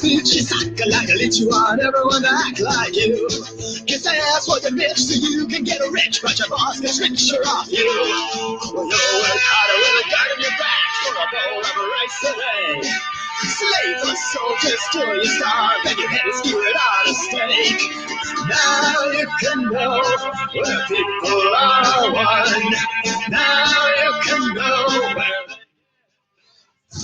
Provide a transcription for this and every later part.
She suck like a leech, you want everyone to act like you. Kiss ass for your bitch so you can get rich, but your boss can switch her off you. Well, you work harder with a gun in your back for a bowl of rice today. Slave for soldiers till you starve and your head is skewered on a stake. Now you can know where people are one. Now you can know where...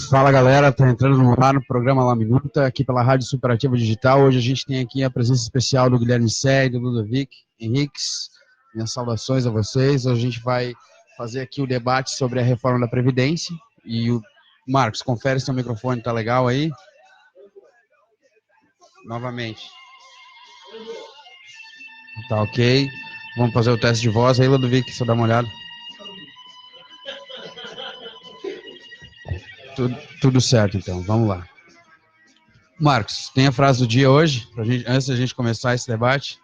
Fala galera, tá entrando no ar no programa La Minuta, aqui pela Rádio Superativa Digital. Hoje a gente tem aqui a presença especial do Guilherme Sé, do Ludovic Henriques. Minhas saudações a vocês. Hoje a gente vai fazer aqui o debate sobre a reforma da Previdência. E o Marcos, confere se o microfone tá legal aí. Novamente. Tá ok. Vamos fazer o teste de voz aí, Ludovic, só dá uma olhada. Tudo certo, então. Vamos lá. Marcos, tem a frase do dia hoje, antes da gente começar esse debate?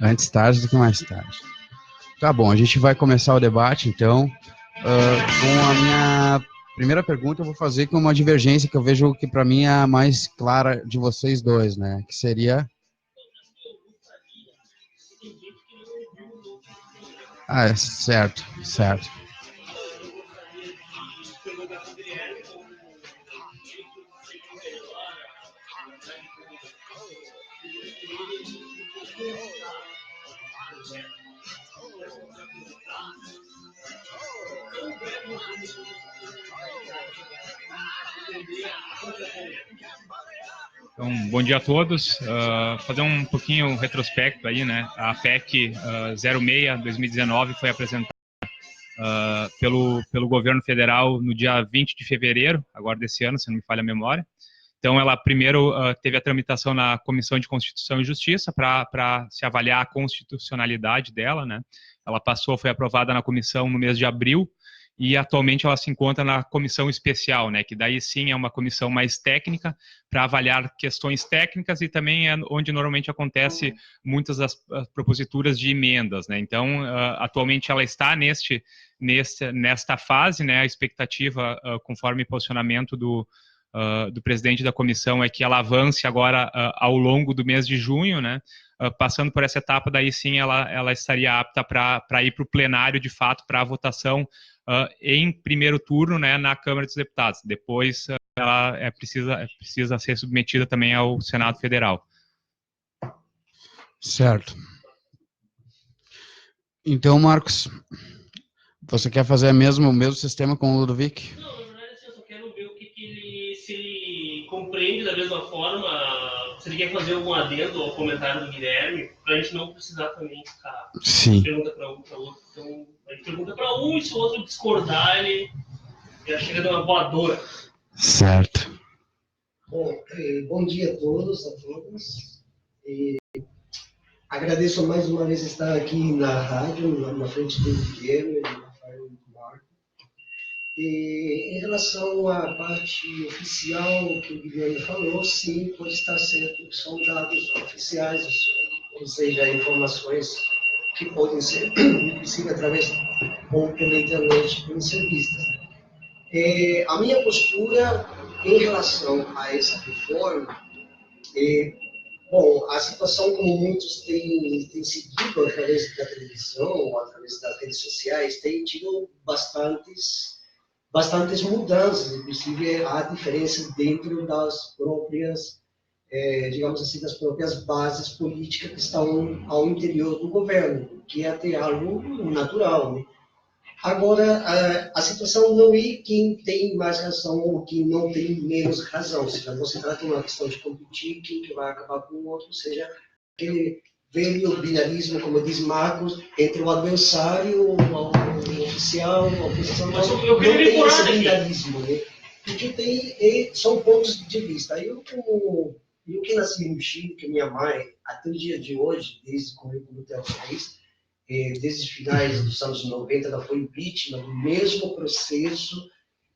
Antes tarde do que mais tarde. Tá bom, a gente vai começar o debate, então. Com a minha primeira pergunta, eu vou fazer com uma divergência que eu vejo que, para mim, é a mais clara de vocês dois, né? Que seria... Ah, certo. Então, bom dia a todos. Fazer um pouquinho retrospecto aí, né? A PEC 06/2019 foi apresentada pelo governo federal no dia 20 de fevereiro, agora desse ano, se não me falha a memória. Então, ela primeiro teve a tramitação na Comissão de Constituição e Justiça para se avaliar a constitucionalidade dela, né? Ela foi aprovada na comissão no mês de abril, e atualmente ela se encontra na comissão especial, né, que daí sim é uma comissão mais técnica para avaliar questões técnicas e também é onde normalmente acontece muitas das proposituras de emendas, né. Então, atualmente ela está nesta fase, né, a expectativa, conforme posicionamento do presidente da comissão, é que ela avance agora ao longo do mês de junho, né, passando por essa etapa, daí sim ela estaria apta para ir para o plenário, de fato, para a votação em primeiro turno, né, na Câmara dos Deputados. Depois ela precisa ser submetida também ao Senado Federal. Certo. Então, Marcos, você quer fazer o mesmo sistema com o Ludovic? Não, na verdade, eu só quero ver se ele compreende da mesma forma, se ele quer fazer algum adendo ao comentário do Guilherme, para a gente não precisar também ficar... Sim. Pergunta para um, para outro. Então, a gente pergunta para um e se o outro discordar, ele já chega de uma voadora. Certo. Bom dia a todos, a todas. Agradeço mais uma vez estar aqui na rádio, na frente do Guilherme, do Rafael e do Marco. Em relação à parte oficial que o Guilherme falou, sim, pode estar certo, são dados oficiais, ou seja, informações que podem ser, inclusive, através ou pela internet, podem ser vistas. A minha postura em relação a essa reforma, a situação, como muitos têm seguido através da televisão, ou através das redes sociais, tem tido bastantes mudanças, inclusive há diferenças dentro das próprias, digamos assim, das próprias bases políticas que estão ao interior do governo, que é até algo natural, né? Agora, a situação não é quem tem mais razão ou quem não tem menos razão. Ou seja, não se trata de uma questão de competir, quem que vai acabar com o outro, ou seja, aquele velho binarismo, como diz Marcos, entre o adversário, o oficial, a oposição. Não tem esse binarismo, né? O que tem são pontos de vista. Eu que nasci no Chile, que minha mãe, até o dia de hoje, desde quando eu comecei a país, desde os finais dos anos 90, ela foi vítima do mesmo processo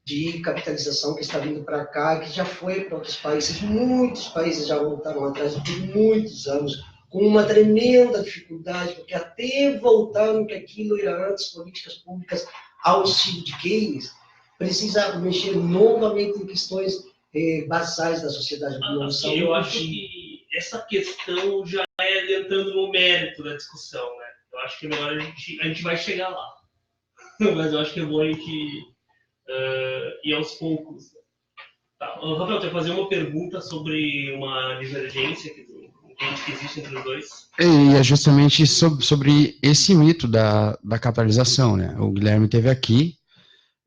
de capitalização que está vindo para cá, que já foi para outros países. Muitos países já voltaram atrás por muitos anos, com uma tremenda dificuldade, porque até voltando que aquilo era antes políticas públicas ao estilo de Keynes, precisa mexer novamente em questões basais da sociedade. Eu acho que essa questão já é entrando no mérito da discussão, né? Eu acho que é melhor a gente vai chegar lá. Mas eu acho que é bom a gente ir aos poucos. Tá. Rafael, eu vou fazer uma pergunta sobre uma divergência que existe entre os dois. E é justamente sobre esse mito da capitalização, né? O Guilherme esteve aqui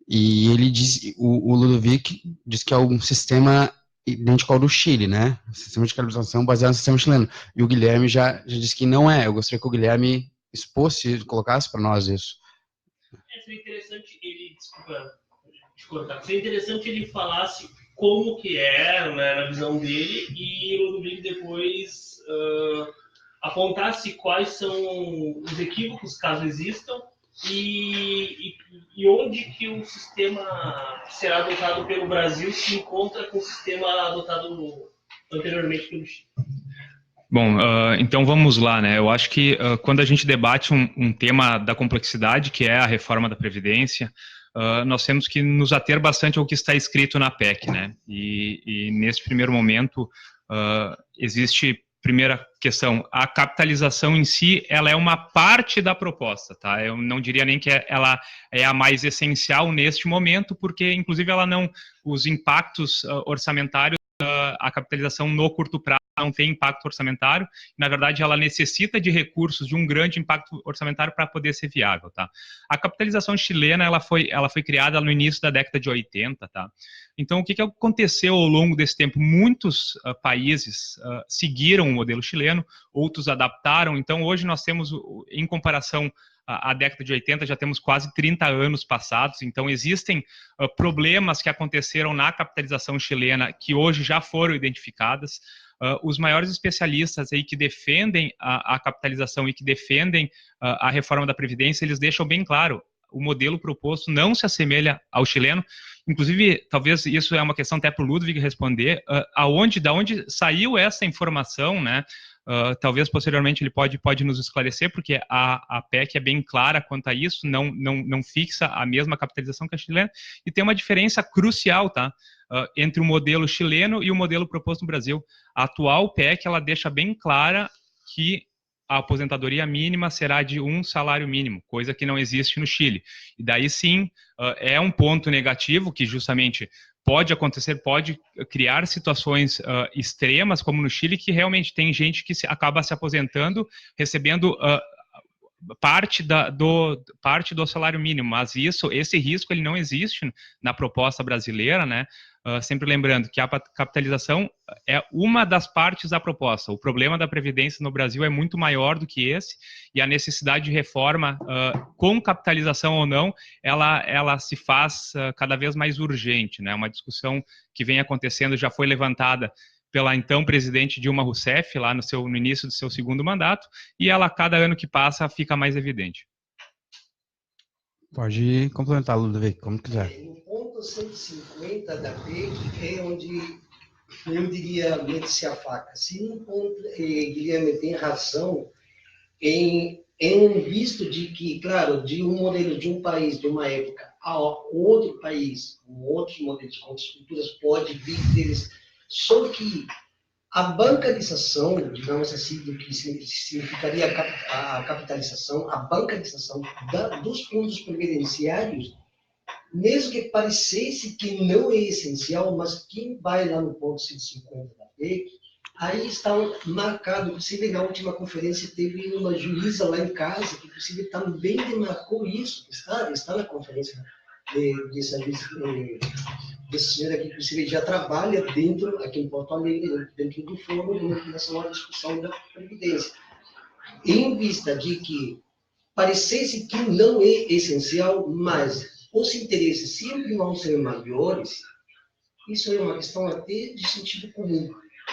e ele diz, o Ludovic diz que é um sistema idêntico ao do Chile, né? Um sistema de capitalização baseado no sistema chileno. E o Guilherme já disse que não é. Eu gostaria que o Guilherme expôsse, colocasse para nós isso. Seria interessante ele, desculpa te cortar, seria interessante ele falasse como que é, né, na visão dele, e o Ludovic depois apontasse quais são os equívocos, caso existam, e onde que o sistema que será adotado pelo Brasil se encontra com o sistema adotado anteriormente pelo Chile. Bom, então vamos lá, né? Eu acho que quando a gente debate um tema da complexidade, que é a reforma da Previdência, nós temos que nos ater bastante ao que está escrito na PEC, né? E nesse primeiro momento, existe, primeira questão, a capitalização em si, ela é uma parte da proposta, tá? Eu não diria nem que ela é a mais essencial neste momento, porque, inclusive, os impactos orçamentários, a capitalização no curto prazo não tem impacto orçamentário, na verdade ela necessita de recursos, de um grande impacto orçamentário para poder ser viável, tá? A capitalização chilena, ela foi criada no início da década de 80, tá? Então, o que aconteceu ao longo desse tempo? Muitos países seguiram o modelo chileno, outros adaptaram, então hoje nós temos, em comparação à década de 80, já temos quase 30 anos passados, então existem problemas que aconteceram na capitalização chilena que hoje já foram identificadas. Os maiores especialistas aí que defendem a capitalização e que defendem a reforma da Previdência, eles deixam bem claro, o modelo proposto não se assemelha ao chileno. Inclusive, talvez isso é uma questão até para o Ludwig responder, da onde saiu essa informação, né? Talvez posteriormente ele pode nos esclarecer, porque a PEC é bem clara quanto a isso, não fixa a mesma capitalização que a chilena, e tem uma diferença crucial, tá? Entre o modelo chileno e o modelo proposto no Brasil. A atual PEC, ela deixa bem clara que a aposentadoria mínima será de um salário mínimo, coisa que não existe no Chile. E daí sim, é um ponto negativo que justamente pode acontecer, pode criar situações extremas, como no Chile, que realmente tem gente que acaba se aposentando, recebendo parte do salário mínimo, mas esse risco ele não existe na proposta brasileira, né? Sempre lembrando que a capitalização é uma das partes da proposta. O problema da Previdência no Brasil é muito maior do que esse, e a necessidade de reforma, com capitalização ou não, ela se faz cada vez mais urgente, né? Uma discussão que vem acontecendo, já foi levantada pela então presidente Dilma Rousseff, lá no início do seu segundo mandato, e ela, cada ano que passa, fica mais evidente. Pode complementar, Ludovic, como quiser. No ponto 150 da PEC é onde eu diria mete-se a faca. Se no ponto, Guilherme tem razão em visto de que, claro, de um modelo de um país, de uma época, a outro país, com outros modelos, com outras culturas, pode vir deles. Só que a bancarização, digamos assim, do que significaria a capitalização, a bancarização dos fundos previdenciários, mesmo que parecesse que não é essencial, mas quem vai lá no ponto 150 da PEC, aí está marcado, inclusive na última conferência teve uma juíza lá em casa, que inclusive também demarcou isso, está na conferência dessa senhora que inclusive já trabalha dentro, aqui em Porto Alegre, dentro do fórum, em relação à discussão da Previdência. Em vista de que parecesse que não é essencial, mas os interesses sempre vão ser maiores, isso é uma questão até de sentido comum.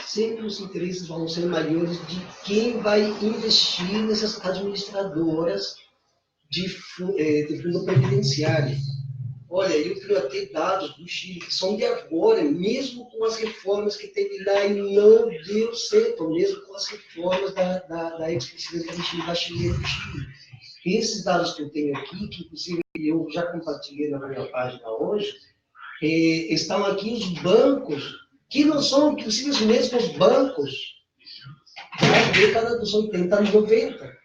Sempre os interesses vão ser maiores de quem vai investir nessas administradoras de fundo previdenciário. Olha, eu tenho até dados do Chile que são de agora, mesmo com as reformas que teve lá e não deu certo, mesmo com as reformas da ex-presidenta Bachelet do Chile. Esses dados que eu tenho aqui, que inclusive eu já compartilhei na minha página hoje, estão aqui os bancos, que não são, inclusive, os mesmos bancos da década dos 80 e 90.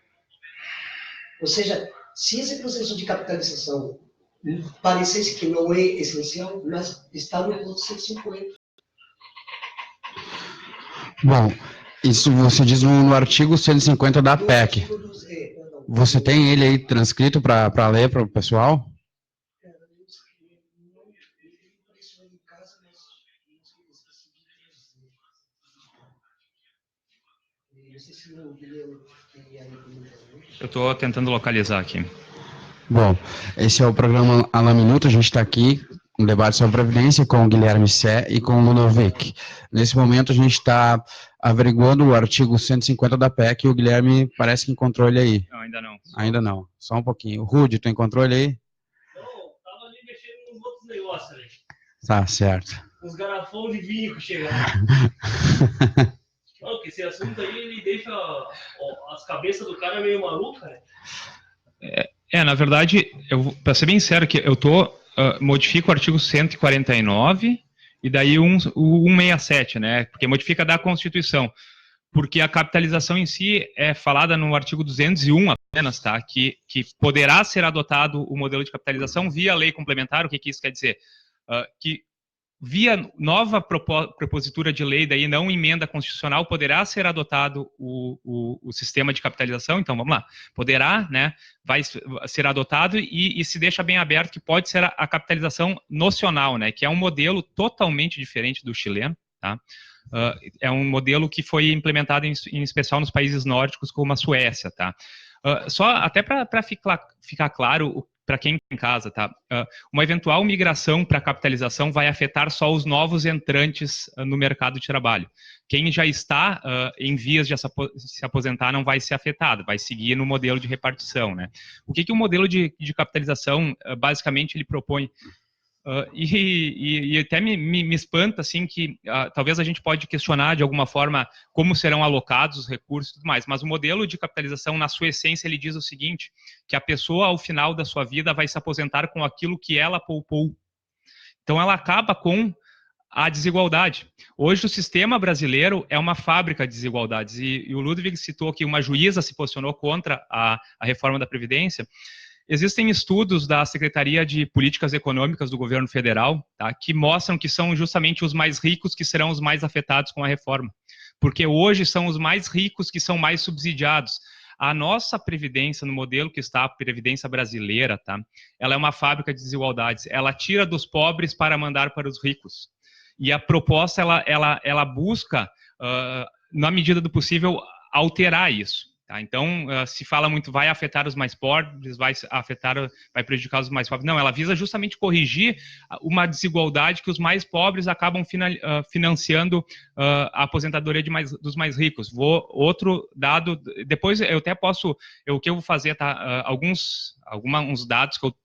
Ou seja, se esse processo de capitalização parecesse que não é essencial, mas está no ponto 150. Bom, isso você diz no artigo 150 da PEC. Você tem ele aí transcrito para ler para o pessoal? Eu estou tentando localizar aqui. Bom, esse é o programa Alá Minuto, a gente está aqui, um debate sobre Previdência com o Guilherme Sé e com o Ludovic. Nesse momento a gente está averiguando o artigo 150 da PEC e o Guilherme parece que encontrou ele aí. Não, ainda não. Ainda não, só um pouquinho. Rudy, tu encontrou ele aí? Não, estava ali mexendo nos outros negócios ali. Tá, certo. Os garrafões de vinho que chegaram. Não, porque esse assunto aí, ele deixa as cabeças do cara meio maluca, né? Na verdade, para ser bem sério, que eu modifico o artigo 149 e daí o 167, né? Porque modifica da Constituição. Porque a capitalização em si é falada no artigo 201 apenas, tá? Que poderá ser adotado o modelo de capitalização via lei complementar. O que isso quer dizer? Que via nova propositura de lei, daí não emenda constitucional, poderá ser adotado o sistema de capitalização. Então, vamos lá, poderá, né, vai ser adotado e se deixa bem aberto que pode ser a capitalização nocional, né, que é um modelo totalmente diferente do chileno, tá? É um modelo que foi implementado em especial nos países nórdicos, como a Suécia, tá? Só até para ficar claro para quem está em casa, tá? Uma eventual migração para capitalização vai afetar só os novos entrantes no mercado de trabalho. Quem já está em vias de se aposentar não vai ser afetado, vai seguir no modelo de repartição, né? O que o modelo de capitalização, basicamente, ele propõe? E até me espanta, assim, que talvez a gente pode questionar de alguma forma como serão alocados os recursos e tudo mais, mas o modelo de capitalização, na sua essência, ele diz o seguinte, que a pessoa, ao final da sua vida, vai se aposentar com aquilo que ela poupou. Então, ela acaba com a desigualdade. Hoje, o sistema brasileiro é uma fábrica de desigualdades, e o Ludwig citou que uma juíza se posicionou contra a reforma da Previdência. Existem estudos da Secretaria de Políticas Econômicas do Governo Federal, tá, que mostram que são justamente os mais ricos que serão os mais afetados com a reforma. Porque hoje são os mais ricos que são mais subsidiados. A nossa Previdência, no modelo que está a Previdência brasileira, tá, ela é uma fábrica de desigualdades. Ela tira dos pobres para mandar para os ricos. E a proposta, ela busca, na medida do possível, alterar isso. Tá, então, se fala muito, vai afetar os mais pobres, vai prejudicar os mais pobres. Não, ela visa justamente corrigir uma desigualdade que os mais pobres acabam financiando a aposentadoria dos mais ricos. Outro dado, depois eu até posso, o que eu vou fazer, tá? Uns dados que eu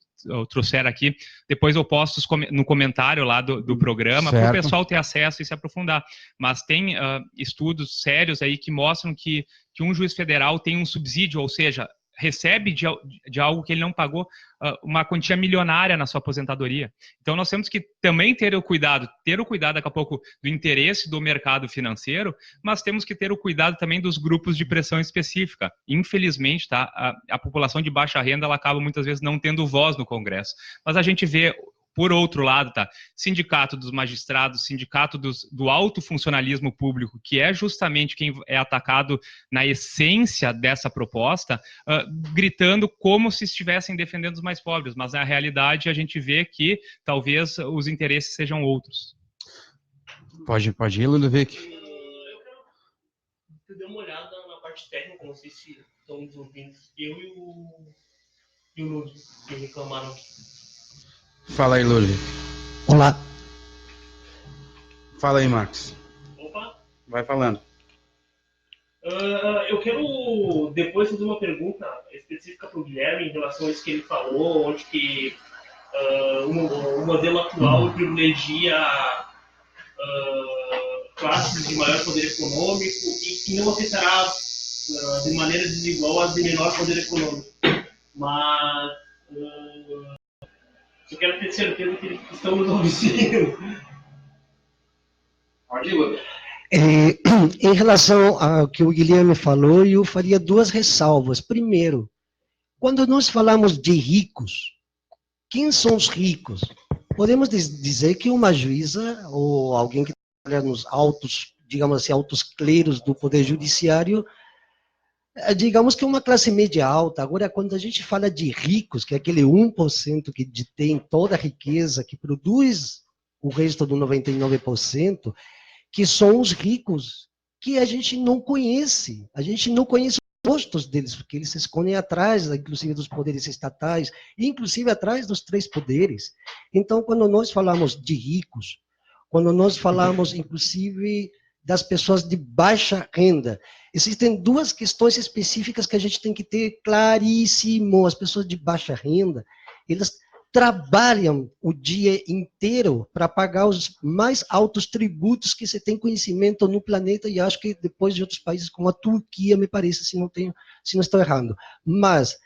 trouxer aqui, depois eu posto no comentário lá do programa, para o pessoal ter acesso e se aprofundar. Mas tem estudos sérios aí que mostram que um juiz federal tem um subsídio, ou seja, recebe de algo que ele não pagou uma quantia milionária na sua aposentadoria. Então, nós temos que também ter o cuidado daqui a pouco do interesse do mercado financeiro, mas temos que ter o cuidado também dos grupos de pressão específica. Infelizmente, tá, a população de baixa renda, ela acaba muitas vezes não tendo voz no Congresso. Mas a gente vê, por outro lado, tá, sindicato dos magistrados, sindicato do alto funcionalismo público, que é justamente quem é atacado na essência dessa proposta, gritando como se estivessem defendendo os mais pobres, mas na realidade a gente vê que talvez os interesses sejam outros. Pode ir, Ludovic. Eu quero dar uma olhada na parte técnica, não sei se estão nos ouvindo, eu e o Ludwig, que reclamaram aqui. Fala aí, Luli. Olá. Fala aí, Marcos. Opa. Vai falando. Eu quero depois fazer uma pergunta específica para o Guilherme em relação a isso que ele falou, onde que o modelo atual privilegia classes de maior poder econômico e que não afetará de maneira desigual as de menor poder econômico. Mas eu quero ter certeza que eles estão nos ouvindo. Em relação ao que o Guilherme falou, eu faria duas ressalvas. Primeiro, quando nós falamos de ricos, quem são os ricos? Podemos dizer que uma juíza ou alguém que trabalha nos altos, digamos assim, altos cleros do poder judiciário, digamos que é uma classe média alta. Agora, quando a gente fala de ricos, que é aquele 1% que detém toda a riqueza, que produz o resto do 99%, que são os ricos, que a gente não conhece. A gente não conhece os rostos deles, porque eles se escondem atrás, inclusive, dos poderes estatais, inclusive atrás dos três poderes. Então, quando nós falamos de ricos, quando nós falamos, inclusive, das pessoas de baixa renda, existem duas questões específicas que a gente tem que ter claríssimo. As pessoas de baixa renda, elas trabalham o dia inteiro para pagar os mais altos tributos que você tem conhecimento no planeta, e acho que depois de outros países como a Turquia, me parece, se não estou errando. Mas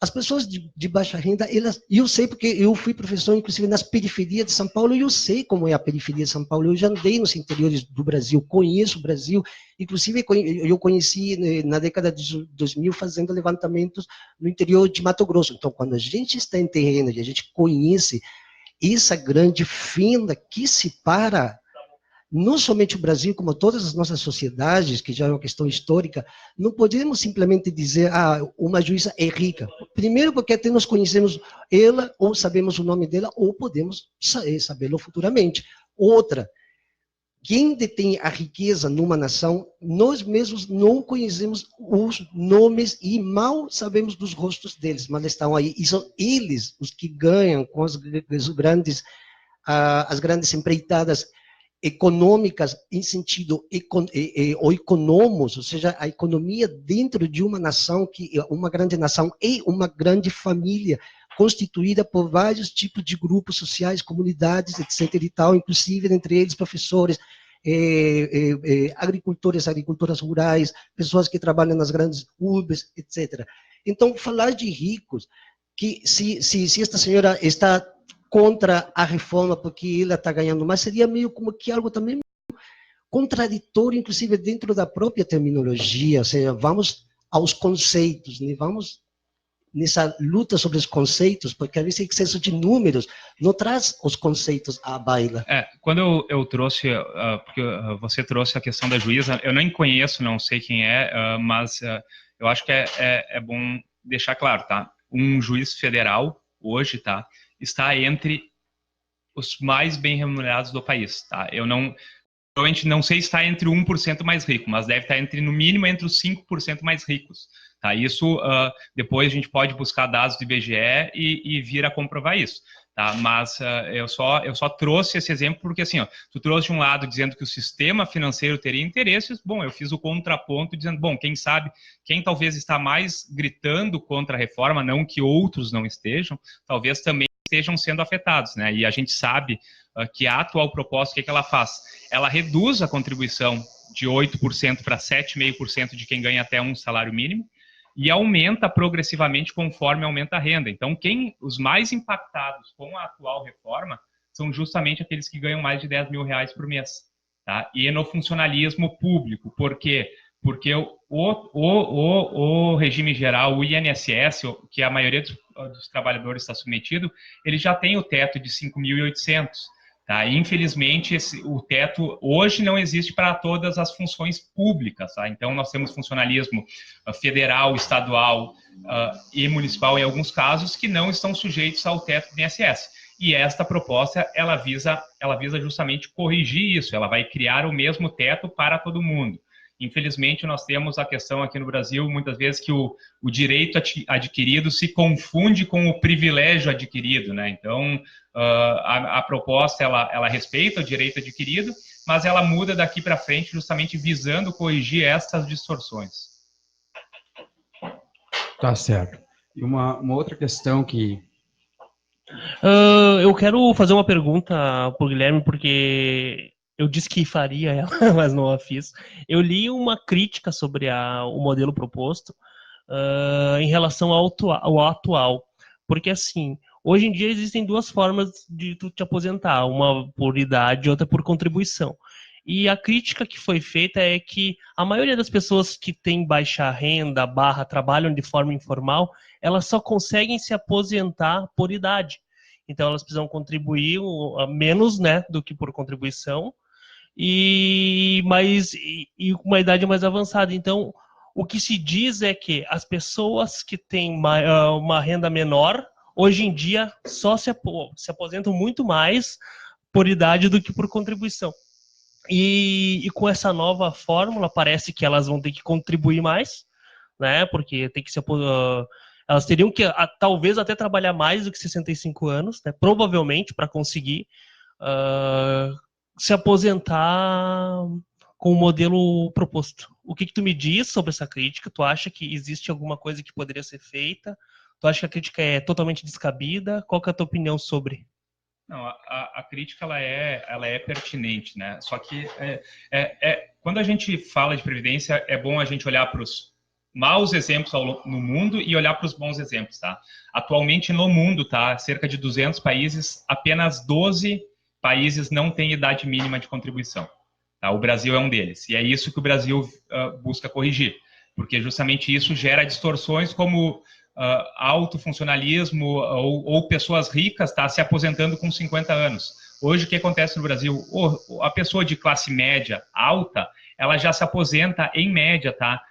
as pessoas de baixa renda, eu sei porque eu fui professor, inclusive, nas periferias de São Paulo, e eu sei como é a periferia de São Paulo. Eu já andei nos interiores do Brasil, conheço o Brasil, inclusive eu conheci na década de 2000 fazendo levantamentos no interior de Mato Grosso. Então, quando a gente está em terreno e a gente conhece essa grande fenda que separa não somente o Brasil, como todas as nossas sociedades, que já é uma questão histórica, não podemos simplesmente dizer, uma juíza é rica. Primeiro, porque até nós conhecemos ela, ou sabemos o nome dela, ou podemos sabê-lo futuramente. Outra, quem detém a riqueza numa nação, nós mesmos não conhecemos os nomes e mal sabemos dos rostos deles, mas estão aí. E são eles os que ganham com as grandes empreitadas econômicas em sentido ou econômicos, ou seja, a economia dentro de uma nação, que uma grande nação é uma grande família constituída por vários tipos de grupos sociais, comunidades, etc. e tal, inclusive entre eles professores, agricultores, agricultoras rurais, pessoas que trabalham nas grandes urbes, etc. Então, falar de ricos, que se esta senhora está contra a reforma porque ela está ganhando mais, seria meio como que algo também contraditório, inclusive dentro da própria terminologia, ou seja, vamos aos conceitos, né? Vamos nessa luta sobre os conceitos, porque às vezes o excesso de números não traz os conceitos à baila. Quando eu trouxe, porque você trouxe a questão da juíza, eu nem conheço, não sei quem é, mas eu acho que é bom deixar claro, tá? Um juiz federal, hoje, tá? Está entre os mais bem remunerados do país, tá? Provavelmente não sei se está entre o 1% mais rico, mas deve estar no mínimo entre os 5% mais ricos, tá? Isso, depois a gente pode buscar dados do IBGE e vir a comprovar isso, tá? Mas eu só trouxe esse exemplo porque, assim, tu trouxe de um lado dizendo que o sistema financeiro teria interesses, bom, eu fiz o contraponto dizendo, bom, quem sabe, quem talvez está mais gritando contra a reforma, não que outros não estejam, talvez também estejam sendo afetados, né? E a gente sabe que a atual proposta, o que ela faz? Ela reduz a contribuição de 8% para 7,5% de quem ganha até um salário mínimo e aumenta progressivamente conforme aumenta a renda. Então, os mais impactados com a atual reforma são justamente aqueles que ganham mais de 10 mil reais por mês, tá? E no funcionalismo público. Por quê? Porque o regime geral, o INSS, que a maioria dos trabalhadores está submetido, ele já tem o teto de 5.800. Tá? Infelizmente, o teto hoje não existe para todas as funções públicas. Tá? Então, nós temos funcionalismo federal, estadual e municipal, em alguns casos, que não estão sujeitos ao teto do INSS. E esta proposta, ela visa justamente corrigir isso, ela vai criar o mesmo teto para todo mundo. Infelizmente, nós temos a questão aqui no Brasil, muitas vezes, que o direito adquirido se confunde com o privilégio adquirido, né? Então, a proposta, ela respeita o direito adquirido, mas ela muda daqui para frente justamente visando corrigir essas distorções. Tá certo. E uma outra questão que Eu quero fazer uma pergunta pro Guilherme, porque eu disse que faria ela, mas não a fiz. Eu li uma crítica sobre o modelo proposto em relação ao atual. Porque, assim, hoje em dia existem duas formas de tu te aposentar, uma por idade e outra por contribuição. E a crítica que foi feita é que a maioria das pessoas que tem baixa renda, trabalham de forma informal, elas só conseguem se aposentar por idade. Então elas precisam contribuir menos, né, do que por contribuição, e uma idade mais avançada. Então, o que se diz é que as pessoas que têm uma renda menor, hoje em dia, só se aposentam muito mais por idade do que por contribuição. E com essa nova fórmula, parece que elas vão ter que contribuir mais, né? Porque tem que elas teriam que talvez até trabalhar mais do que 65 anos, né? Provavelmente, para conseguir se aposentar com o modelo proposto. O que tu me diz sobre essa crítica? Tu acha que existe alguma coisa que poderia ser feita? Tu acha que a crítica é totalmente descabida? Qual que é a tua opinião sobre? Não, a crítica ela é pertinente, né? Só que quando a gente fala de previdência, é bom a gente olhar para os maus exemplos no mundo e olhar para os bons exemplos, tá? Atualmente no mundo, tá? Cerca de 200 países, apenas 12 países não têm idade mínima de contribuição. Tá? O Brasil é um deles. E é isso que o Brasil busca corrigir, porque justamente isso gera distorções como alto funcionalismo ou pessoas ricas se aposentando com 50 anos. Hoje, o que acontece no Brasil? A pessoa de classe média alta, ela já se aposenta em média, tá?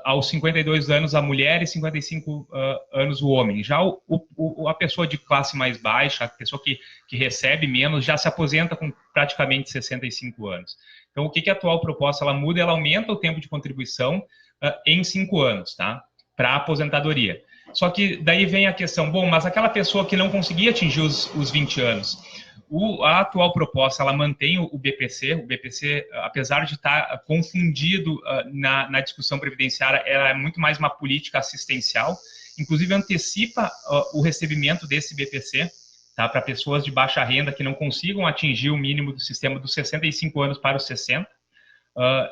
Aos 52 anos a mulher e 55 anos o homem. Já a pessoa de classe mais baixa, a pessoa que recebe menos, já se aposenta com praticamente 65 anos. Então, o que a atual proposta ela muda? Ela aumenta o tempo de contribuição em 5 anos, tá? Para a aposentadoria. Só que daí vem a questão, bom, mas aquela pessoa que não conseguia atingir os 20 anos, a atual proposta, ela mantém o BPC, apesar de estar confundido na discussão previdenciária, ela é muito mais uma política assistencial, inclusive antecipa o recebimento desse BPC, tá, para pessoas de baixa renda que não consigam atingir o mínimo do sistema dos 65 anos para os 60.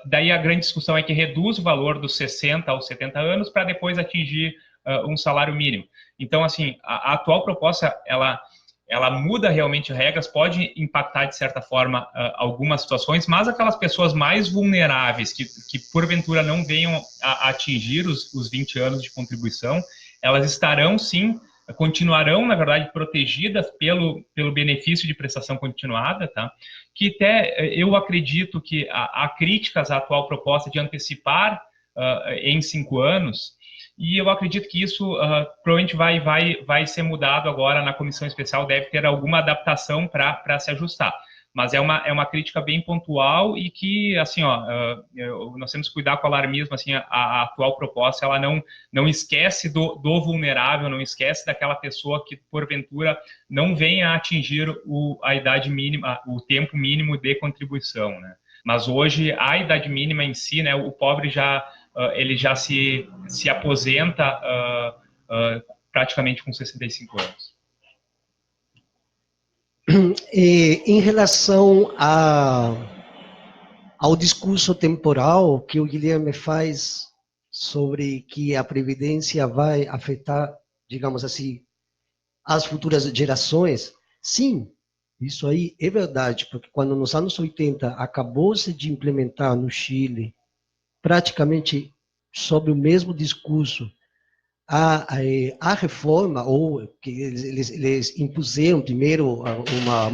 Daí a grande discussão é que reduz o valor dos 60 aos 70 anos para depois atingir um salário mínimo. Então, assim, a atual proposta, ela muda realmente regras, pode impactar, de certa forma, algumas situações, mas aquelas pessoas mais vulneráveis, que porventura não venham a atingir os 20 anos de contribuição, elas estarão, sim, continuarão, na verdade, protegidas pelo benefício de prestação continuada, tá? Que até eu acredito que há críticas à atual proposta de antecipar em 5 anos, e eu acredito que isso provavelmente vai ser mudado agora na comissão especial, deve ter alguma adaptação para se ajustar. Mas é uma crítica bem pontual e que, assim, nós temos que cuidar com o alarmismo, assim, a atual proposta, ela não esquece do vulnerável, não esquece daquela pessoa que, porventura, não venha a atingir a idade mínima, o tempo mínimo de contribuição, né? Mas hoje, a idade mínima em si, né, o pobre ele já se aposenta praticamente com 65 anos. Em relação ao discurso temporal que o Guilherme faz sobre que a Previdência vai afetar, digamos assim, as futuras gerações, sim, isso aí é verdade, porque quando nos anos 80 acabou-se de implementar no Chile, praticamente sobre o mesmo discurso, a reforma, ou que eles impuseram primeiro uma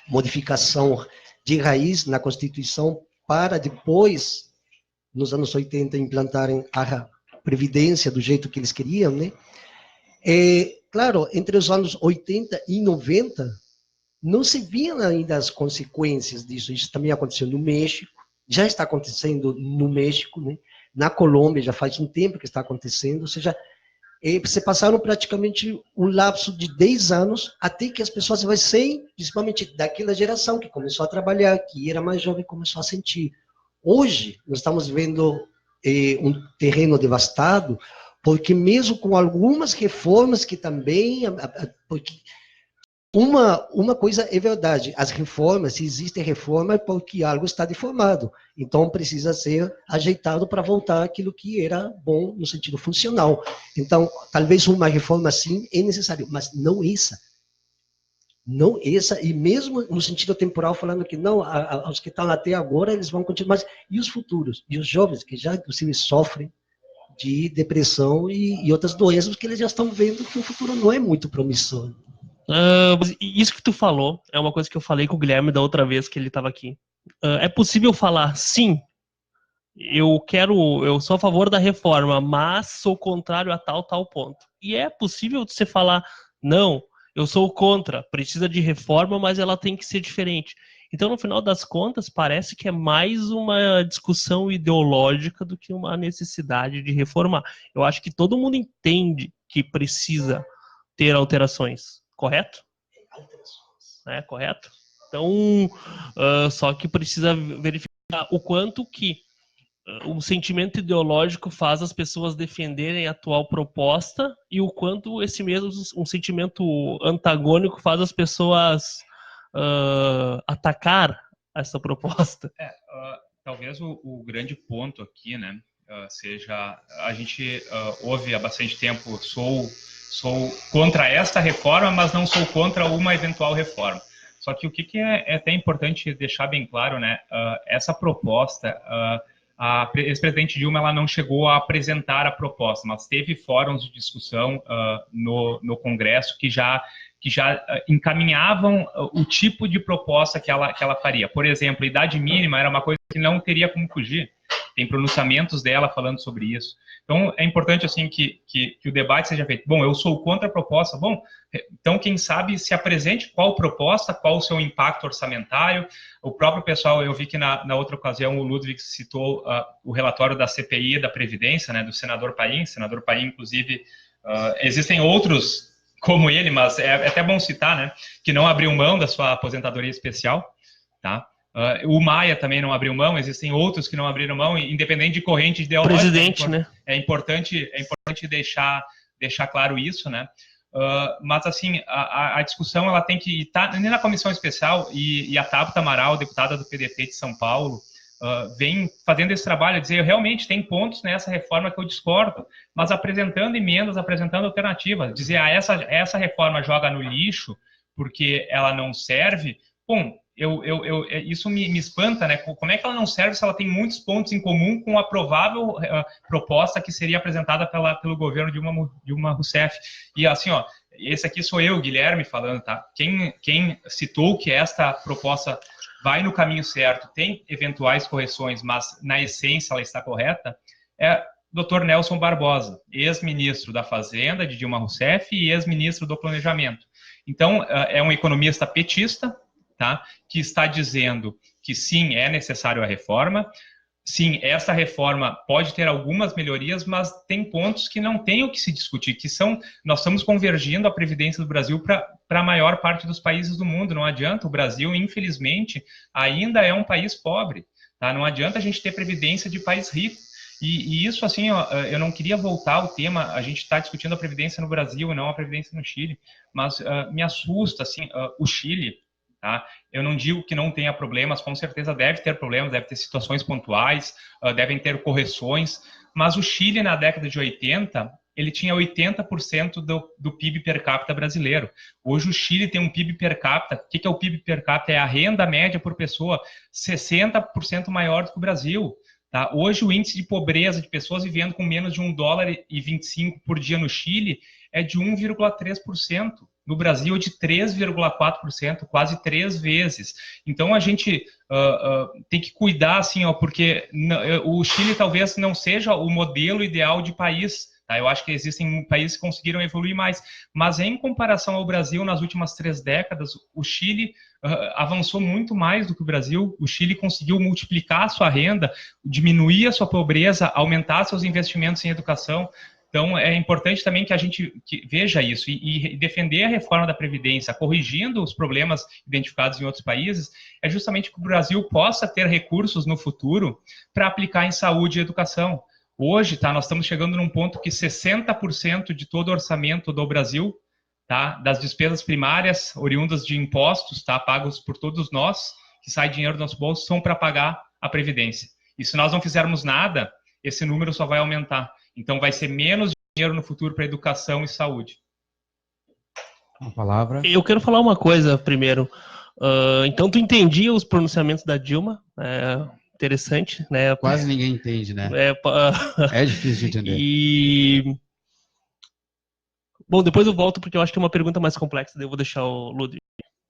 modificação de raiz na Constituição para depois, nos anos 80, implantarem a Previdência do jeito que eles queriam, né? Claro, entre os anos 80 e 90, não se viam ainda as consequências disso. Isso também aconteceu no México, já está acontecendo no México, né? Na Colômbia já faz um tempo que está acontecendo, ou seja, se passaram praticamente um lapso de 10 anos até que as pessoas vai ser, principalmente daquela geração que começou a trabalhar, que era mais jovem, começou a sentir. Hoje, nós estamos vendo um terreno devastado, porque mesmo com algumas reformas que também, porque Uma coisa é verdade, as reformas, se existe reforma, é porque algo está deformado. Então, precisa ser ajeitado para voltar àquilo que era bom no sentido funcional. Então, talvez uma reforma assim é necessária, mas não essa. Não essa, e mesmo no sentido temporal, falando que não, os que estão até agora, eles vão continuar, mas e os futuros? E os jovens, que já, inclusive, sofrem de depressão e outras doenças, porque eles já estão vendo que o futuro não é muito promissor. Isso que tu falou é uma coisa que eu falei com o Guilherme da outra vez que ele estava aqui. É possível falar, sim, eu sou a favor da reforma, mas sou contrário a tal ponto. E é possível você falar, não, eu sou contra, precisa de reforma, mas ela tem que ser diferente. Então, no final das contas, parece que é mais uma discussão ideológica do que uma necessidade de reformar. Eu acho que todo mundo entende que precisa ter alterações. Correto? Correto? Então, só que precisa verificar o quanto que o sentimento ideológico faz as pessoas defenderem a atual proposta e o quanto esse mesmo um sentimento antagônico faz as pessoas atacar essa proposta. Talvez o grande ponto aqui, né, seja, a gente ouve há bastante tempo, sou contra esta reforma, mas não sou contra uma eventual reforma. Só que o que é até importante deixar bem claro, né? Essa proposta, a ex-presidente Dilma ela não chegou a apresentar a proposta, mas teve fóruns de discussão no Congresso que já encaminhavam o tipo de proposta que ela faria. Por exemplo, a idade mínima era uma coisa que não teria como fugir. Tem pronunciamentos dela falando sobre isso. Então, é importante assim que o debate seja feito. Bom, eu sou contra a proposta. Bom, então, quem sabe se apresente qual proposta, qual o seu impacto orçamentário. O próprio pessoal, eu vi que na outra ocasião o Ludwig citou o relatório da CPI da Previdência, né, do senador Paim. Senador Paim, inclusive, existem outros como ele, mas é até bom citar, né, que não abriu mão da sua aposentadoria especial, tá? O Maia também não abriu mão, existem outros que não abriram mão, independente de corrente ideológica. Presidente, né? É importante deixar claro isso, né? Mas, assim, a discussão ela tem que estar na comissão especial e a Tabata Amaral, deputada do PDT de São Paulo, vem fazendo esse trabalho, dizer, realmente tem pontos nessa reforma que eu discordo, mas apresentando emendas, apresentando alternativas, dizer, essa reforma joga no lixo porque ela não serve. Bom, isso me espanta, né? Como é que ela não serve se ela tem muitos pontos em comum com a provável proposta que seria apresentada pelo governo Dilma Rousseff? E assim, ó, esse aqui sou eu, Guilherme, falando, tá? Quem citou que esta proposta vai no caminho certo, tem eventuais correções, mas na essência ela está correta, é Dr. Nelson Barbosa, ex-ministro da Fazenda de Dilma Rousseff e ex-ministro do Planejamento. Então, é um economista petista, tá? Que está dizendo que sim, é necessário a reforma, sim, essa reforma pode ter algumas melhorias, mas tem pontos que não tem o que se discutir, nós estamos convergindo a Previdência do Brasil para a maior parte dos países do mundo, não adianta, o Brasil, infelizmente, ainda é um país pobre, tá? Não adianta a gente ter Previdência de país rico, e isso, assim, ó, eu não queria voltar ao tema, a gente está discutindo a Previdência no Brasil e não a Previdência no Chile, mas me assusta, assim, o Chile. Tá? Eu não digo que não tenha problemas, com certeza deve ter problemas, deve ter situações pontuais, devem ter correções, mas o Chile na década de 80, ele tinha 80% do PIB per capita brasileiro. Hoje o Chile tem um PIB per capita, o que é o PIB per capita? É a renda média por pessoa, 60% maior do que o Brasil. Tá? Hoje o índice de pobreza de pessoas vivendo com menos de $1,25 por dia no Chile é de 1,3%. No Brasil, de 3,4%, quase 3 vezes. Então, a gente tem que cuidar, assim, ó, porque o Chile talvez não seja o modelo ideal de país. Tá? Eu acho que existem países que conseguiram evoluir mais. Mas, em comparação ao Brasil, nas últimas 3 décadas, o Chile avançou muito mais do que o Brasil. O Chile conseguiu multiplicar a sua renda, diminuir a sua pobreza, aumentar seus investimentos em educação. Então, é importante também que a gente veja isso e defender a reforma da Previdência, corrigindo os problemas identificados em outros países, é justamente que o Brasil possa ter recursos no futuro para aplicar em saúde e educação. Hoje, nós estamos chegando num ponto que 60% de todo o orçamento do Brasil tá, das despesas primárias oriundas de impostos, tá, pagos por todos nós, que sai dinheiro do nosso bolso, são para pagar a Previdência. E se nós não fizermos nada, esse número só vai aumentar. Então, vai ser menos dinheiro no futuro para educação e saúde. Uma palavra. Eu quero falar uma coisa primeiro. Então, tu entendia os pronunciamentos da Dilma? Interessante, né? Quase ninguém entende, né? É difícil de entender. E... Bom, depois eu volto porque eu acho que é uma pergunta mais complexa, daí eu vou deixar o Ludwig.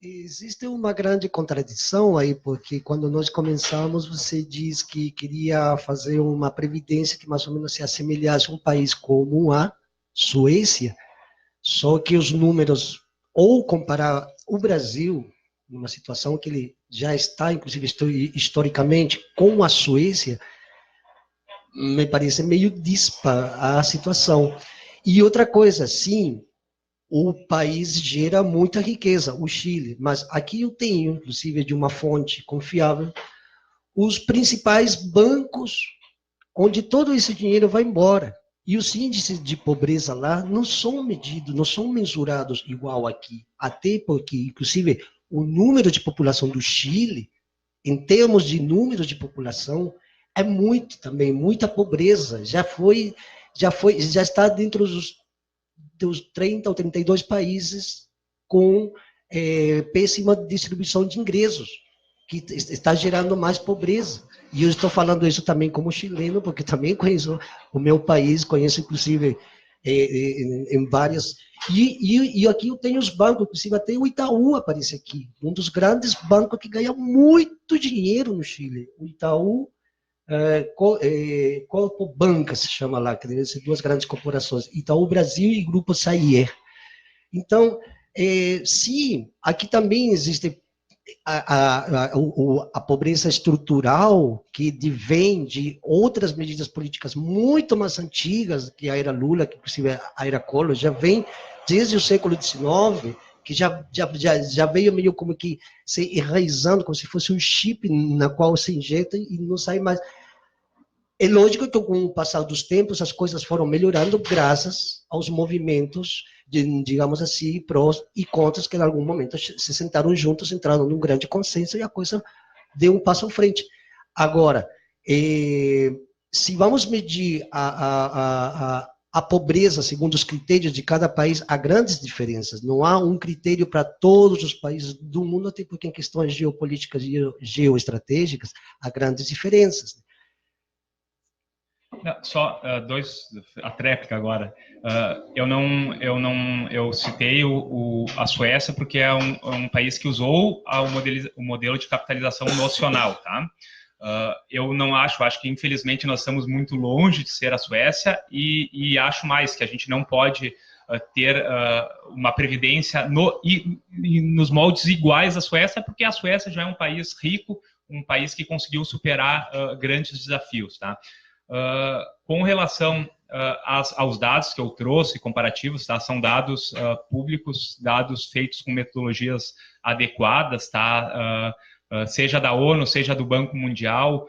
Existe uma grande contradição aí, porque quando nós começamos, você diz que queria fazer uma previdência que mais ou menos se assemelhasse a um país como a Suécia, só que os números, ou comparar o Brasil, numa situação que ele já está, inclusive historicamente, com a Suécia, me parece meio dispar a situação. E outra coisa, sim, o país gera muita riqueza, o Chile, mas aqui eu tenho, inclusive de uma fonte confiável, os principais bancos onde todo esse dinheiro vai embora. E os índices de pobreza lá não são medidos, não são mensurados igual aqui. Até porque, inclusive, o número de população do Chile, em termos de número de população, é muito também, muita pobreza. Já está dentro dos 30 ou 32 países com péssima distribuição de ingressos, que está gerando mais pobreza. E eu estou falando isso também como chileno, porque também conheço o meu país, conheço inclusive em várias... E aqui eu tenho os bancos, inclusive até o Itaú aparece aqui, um dos grandes bancos que ganha muito dinheiro no Chile. O Itaú, Corpobanca se chama lá, que deve ser duas grandes corporações, Itaú Brasil e Grupo Sayer. Então, sim, aqui também existe a pobreza estrutural que vem de outras medidas políticas muito mais antigas que a era Lula, que inclusive a era Collor, já vem desde o século XIX, que já veio meio como que se enraizando, como se fosse um chip na qual se injeta e não sai mais. É lógico que com o passar dos tempos as coisas foram melhorando graças aos movimentos, digamos assim, prós e contras, que em algum momento se sentaram juntos, entraram num grande consenso e a coisa deu um passo à frente. Agora, se vamos medir a pobreza segundo os critérios de cada país, há grandes diferenças. Não há um critério para todos os países do mundo, até porque em questões geopolíticas e geoestratégicas há grandes diferenças. Não, só a tréplica agora. Eu citei a Suécia porque é um país que usou o modelo de capitalização nocional, tá? Eu não acho que infelizmente nós estamos muito longe de ser a Suécia e acho mais que a gente não pode ter uma previdência nos moldes iguais à Suécia, porque a Suécia já é um país rico, um país que conseguiu superar grandes desafios, tá? Com relação aos dados que eu trouxe, comparativos, tá? São dados públicos, dados feitos com metodologias adequadas, tá? Seja da ONU, seja do Banco Mundial.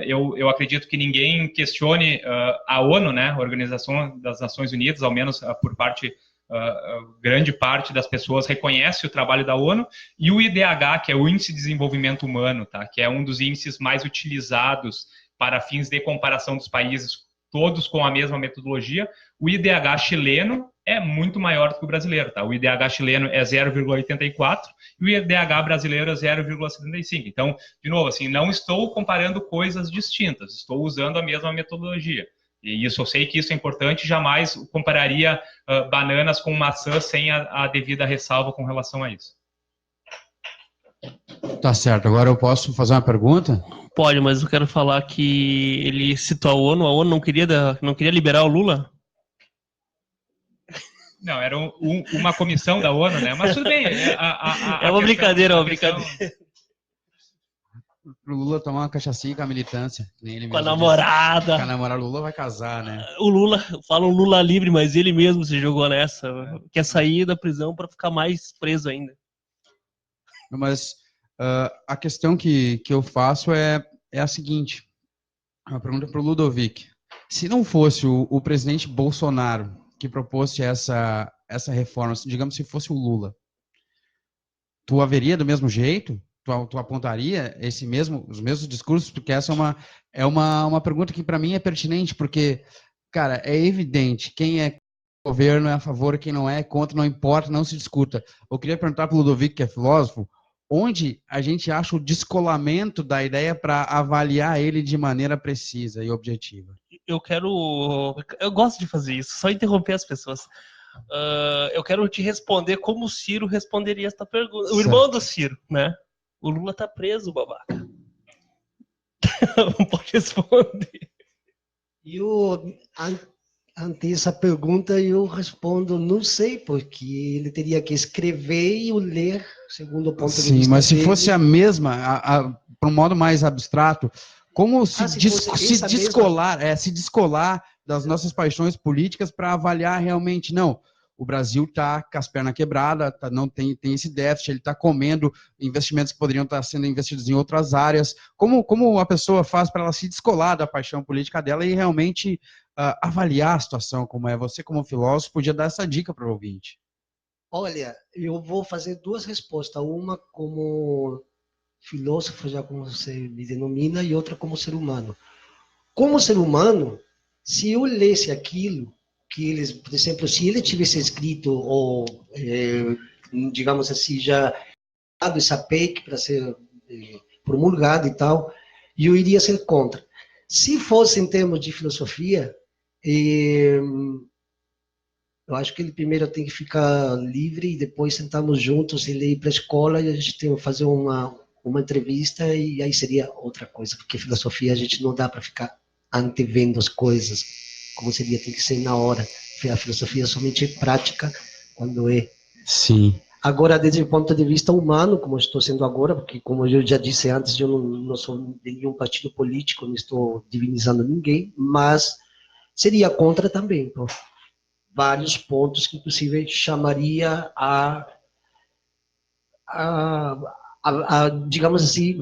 Eu acredito que ninguém questione a ONU, né? A Organização das Nações Unidas, ao menos por parte, grande parte das pessoas reconhece o trabalho da ONU, e o IDH, que é o Índice de Desenvolvimento Humano, tá? Que é um dos índices mais utilizados para fins de comparação dos países, todos com a mesma metodologia. O IDH chileno é muito maior do que o brasileiro, tá? O IDH chileno é 0,84 e o IDH brasileiro é 0,75. Então, de novo, assim, não estou comparando coisas distintas, estou usando a mesma metodologia. E isso, eu sei que isso é importante, jamais compararia bananas com maçã sem a devida ressalva com relação a isso. Tá certo, agora eu posso fazer uma pergunta? Pode, mas eu quero falar que ele citou a ONU não queria liberar o Lula? Não, era uma comissão da ONU, né? Mas tudo bem. É uma brincadeira, Pro Lula tomar uma cachaçinha com a militância. Nem ele com a mesmo namorada. Com a namorada, Lula vai casar, né? O Lula, falam Lula livre, mas ele mesmo se jogou nessa. Quer sair da prisão para ficar mais preso ainda. Mas a questão que eu faço é a seguinte. Uma pergunta para o Ludovic. Se não fosse o presidente Bolsonaro que propôs essa essa reforma, digamos, se fosse o Lula, tu haveria do mesmo jeito? Tu apontaria os mesmos discursos? Porque essa é uma pergunta que para mim é pertinente, porque, cara, é evidente, quem é governo é a favor, quem não é contra, não importa, não se discuta. Eu queria perguntar para o Ludovico, que é filósofo, onde a gente acha o descolamento da ideia para avaliar ele de maneira precisa e objetiva? Eu gosto de fazer isso, só interromper as pessoas. Eu quero te responder como o Ciro responderia esta pergunta. O Certo. irmão do Ciro, né? O Lula tá preso, babaca. Não pode responder. Ante essa pergunta, eu respondo, não sei, porque ele teria que escrever e ler, segundo o ponto de Sim, vista mas se dele. fosse a mesma, para um modo mais abstrato, como se descolar das nossas paixões políticas para avaliar realmente, não, o Brasil está com as pernas quebradas, não tem esse déficit, ele está comendo investimentos que poderiam estar sendo investidos em outras áreas. Como a pessoa faz para ela se descolar da paixão política dela e realmente avaliar a situação como é? Você, como filósofo, podia dar essa dica para o ouvinte. Olha, eu vou fazer duas respostas. Uma como filósofo, já como você me denomina, e outra como ser humano. Como ser humano, se eu lesse aquilo que eles, por exemplo, se ele tivesse escrito, ou, digamos assim, já dado essa PEC para ser promulgado e tal, eu iria ser contra. Se fosse em termos de filosofia, eu acho que ele primeiro tem que ficar livre e depois sentarmos juntos, ele ir para a escola e a gente tem que fazer uma entrevista e aí seria outra coisa, porque filosofia a gente não dá para ficar antevendo as coisas, como seria, tem que ser na hora. A filosofia é somente prática quando é. Sim. Agora, desde o ponto de vista humano, como eu estou sendo agora, porque como eu já disse antes, eu não sou de nenhum partido político, não estou divinizando ninguém, mas seria contra também, por vários pontos que, inclusive, chamaria digamos assim,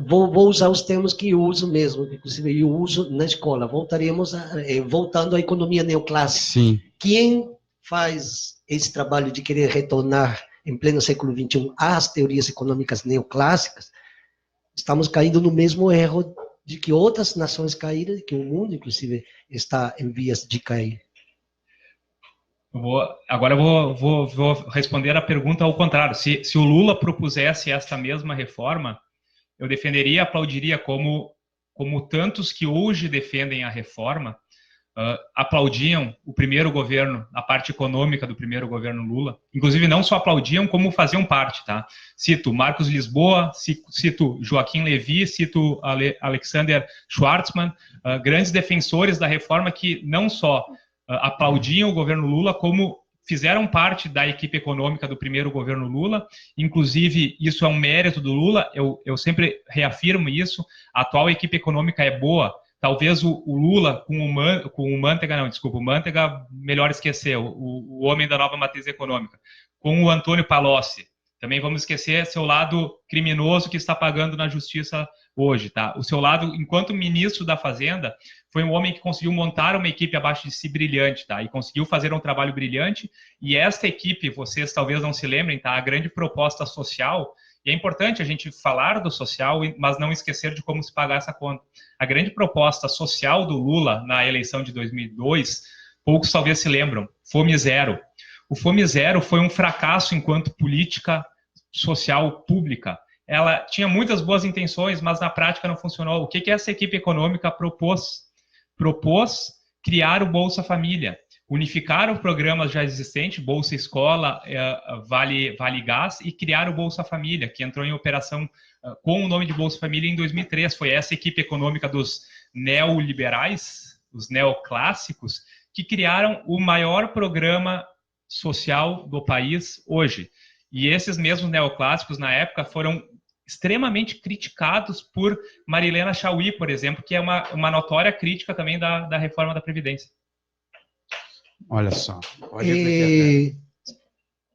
vou usar os termos que eu uso mesmo, inclusive eu uso na escola, voltando à economia neoclássica. Sim. Quem faz esse trabalho de querer retornar em pleno século XXI às teorias econômicas neoclássicas, estamos caindo no mesmo erro de que outras nações caíram, que o mundo, inclusive, está em vias de cair. Agora eu vou responder a pergunta ao contrário. Se o Lula propusesse esta mesma reforma, eu defenderia e aplaudiria como tantos que hoje defendem a reforma aplaudiam o primeiro governo, a parte econômica do primeiro governo Lula. Inclusive, não só aplaudiam, como faziam parte, tá? Cito Marcos Lisboa, cito Joaquim Levy, cito Alexander Schwartzman, grandes defensores da reforma que não só aplaudiam o governo Lula, como fizeram parte da equipe econômica do primeiro governo Lula. Inclusive, isso é um mérito do Lula, eu sempre reafirmo isso, a atual equipe econômica é boa. Talvez o Lula com o Mantega, melhor esquecer, o homem da nova matriz econômica, com o Antônio Palocci, também vamos esquecer seu lado criminoso que está pagando na justiça hoje, tá? O seu lado, enquanto ministro da Fazenda, foi um homem que conseguiu montar uma equipe abaixo de si brilhante, tá? E conseguiu fazer um trabalho brilhante, e esta equipe, vocês talvez não se lembrem, tá? A grande proposta social. E é importante a gente falar do social, mas não esquecer de como se pagar essa conta. A grande proposta social do Lula na eleição de 2002, poucos talvez se lembram, Fome Zero. O Fome Zero foi um fracasso enquanto política social pública. Ela tinha muitas boas intenções, mas na prática não funcionou. O que essa equipe econômica propôs? Propôs criar o Bolsa Família. Unificar o programa já existente, Bolsa Escola, Vale Gás, e criar o Bolsa Família, que entrou em operação com o nome de Bolsa Família em 2003. Foi essa equipe econômica dos neoliberais, os neoclássicos, que criaram o maior programa social do país hoje. E esses mesmos neoclássicos, na época, foram extremamente criticados por Marilena Chaui, por exemplo, que é uma notória crítica também da reforma da Previdência. Olha só.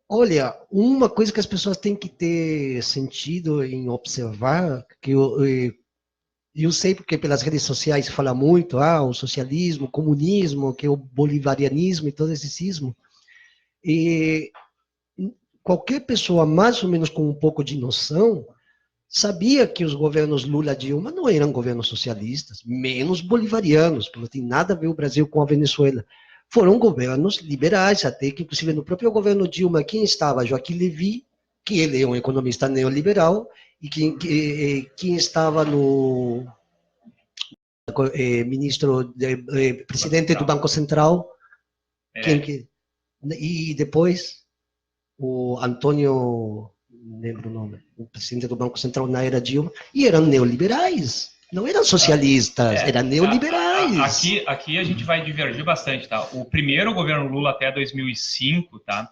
Olha, uma coisa que as pessoas têm que ter sentido em observar, que eu sei porque pelas redes sociais se fala muito, o socialismo, o comunismo, que é o bolivarianismo e todo esse cismo. E qualquer pessoa mais ou menos com um pouco de noção sabia que os governos Lula e Dilma não eram governos socialistas, menos bolivarianos, porque não tem nada a ver o Brasil com a Venezuela. Foram governos liberais, até que, inclusive, no próprio governo Dilma, quem estava? Joaquim Levy, que ele é um economista neoliberal, e quem estava no presidente do Banco Central, e depois o Antônio, não lembro o nome, o presidente do Banco Central na era Dilma, e eram neoliberais, não eram socialistas, eram neoliberais. Aqui a gente vai divergir bastante, tá? O primeiro governo Lula até 2005, tá?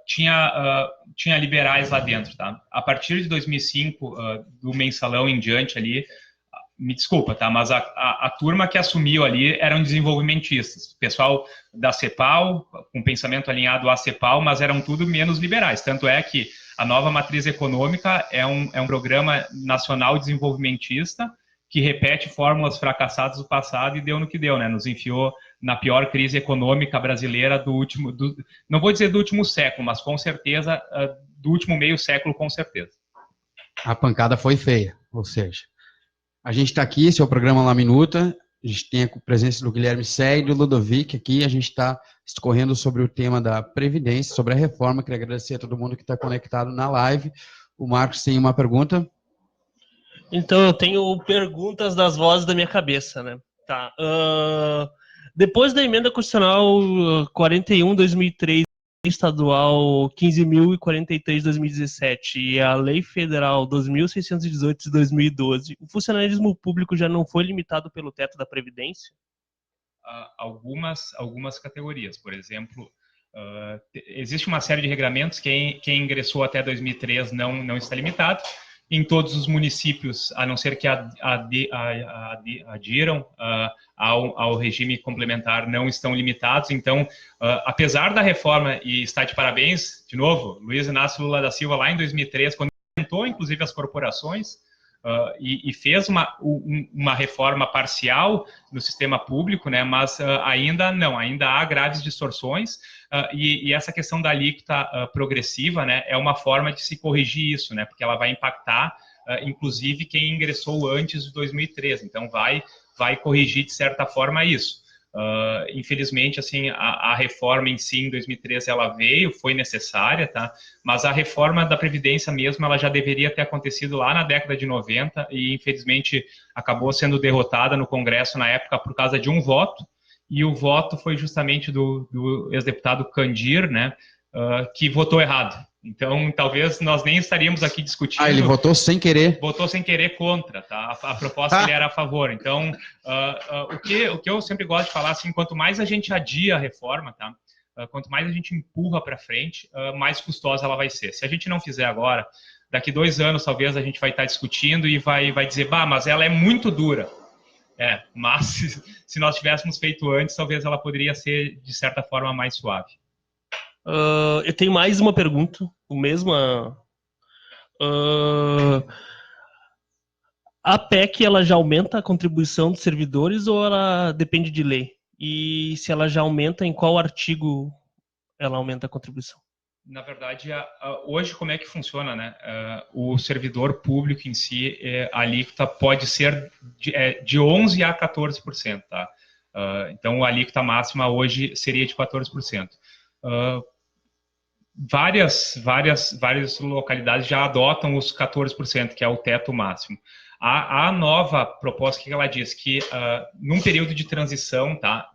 Tinha liberais lá dentro, tá? A partir de 2005, do mensalão em diante ali, me desculpa, tá? Mas a turma que assumiu ali eram desenvolvimentistas. Pessoal da CEPAL, com pensamento alinhado à CEPAL, mas eram tudo menos liberais. Tanto é que a nova matriz econômica é um programa nacional desenvolvimentista que repete fórmulas fracassadas do passado e deu no que deu, né? Nos enfiou na pior crise econômica brasileira não vou dizer do último século, mas com certeza do último meio século, com certeza. A pancada foi feia, ou seja, a gente está aqui, esse é o programa La Minuta, a gente tem a presença do Guilherme Sé e do Ludovic aqui, a gente está discorrendo sobre o tema da Previdência, sobre a reforma. Queria agradecer a todo mundo que está conectado na live. O Marcos tem uma pergunta. Então, eu tenho perguntas das vozes da minha cabeça, né? Tá. Depois da emenda constitucional 41/2003, estadual 15.043/2017 e a lei federal 2.618 de 2012, o funcionalismo público já não foi limitado pelo teto da Previdência? Algumas categorias, por exemplo, existe uma série de regramentos, quem ingressou até 2003 não está limitado. Em todos os municípios, a não ser que adiram ao regime complementar, não estão limitados. Então, apesar da reforma, e está de parabéns, de novo, Luiz Inácio Lula da Silva, lá em 2003, quando aumentou, inclusive, as corporações, e fez uma reforma parcial no sistema público, né, mas ainda há graves distorções, e essa questão da alíquota progressiva, né, é uma forma de se corrigir isso, né, porque ela vai impactar, inclusive, quem ingressou antes de 2013, então vai corrigir, de certa forma, isso. Infelizmente, assim, a reforma em si, em 2013, ela veio, foi necessária, tá? Mas a reforma da Previdência mesmo, ela já deveria ter acontecido lá na década de 90 e, infelizmente, acabou sendo derrotada no Congresso na época por causa de um voto, e o voto foi justamente do ex-deputado Candir, né, que votou errado. Então, talvez nós nem estaríamos aqui discutindo... ele votou sem querer? Votou sem querer contra, tá? A proposta ele era a favor. Então, o que eu sempre gosto de falar, assim, quanto mais a gente adia a reforma, tá? Quanto mais a gente empurra para frente, mais custosa ela vai ser. Se a gente não fizer agora, daqui 2 anos, talvez, a gente vai estar discutindo e vai dizer, mas ela é muito dura. Mas se nós tivéssemos feito antes, talvez ela poderia ser, de certa forma, mais suave. Eu tenho mais uma pergunta, a PEC, ela já aumenta a contribuição dos servidores ou ela depende de lei? E se ela já aumenta, em qual artigo ela aumenta a contribuição? Na verdade, hoje como é que funciona, né? O servidor público em si, a alíquota pode ser de 11% a 14%, tá? Então, a alíquota máxima hoje seria de 14%. Várias localidades já adotam os 14%, que é o teto máximo. A nova proposta, que ela diz que num período de transição, tá,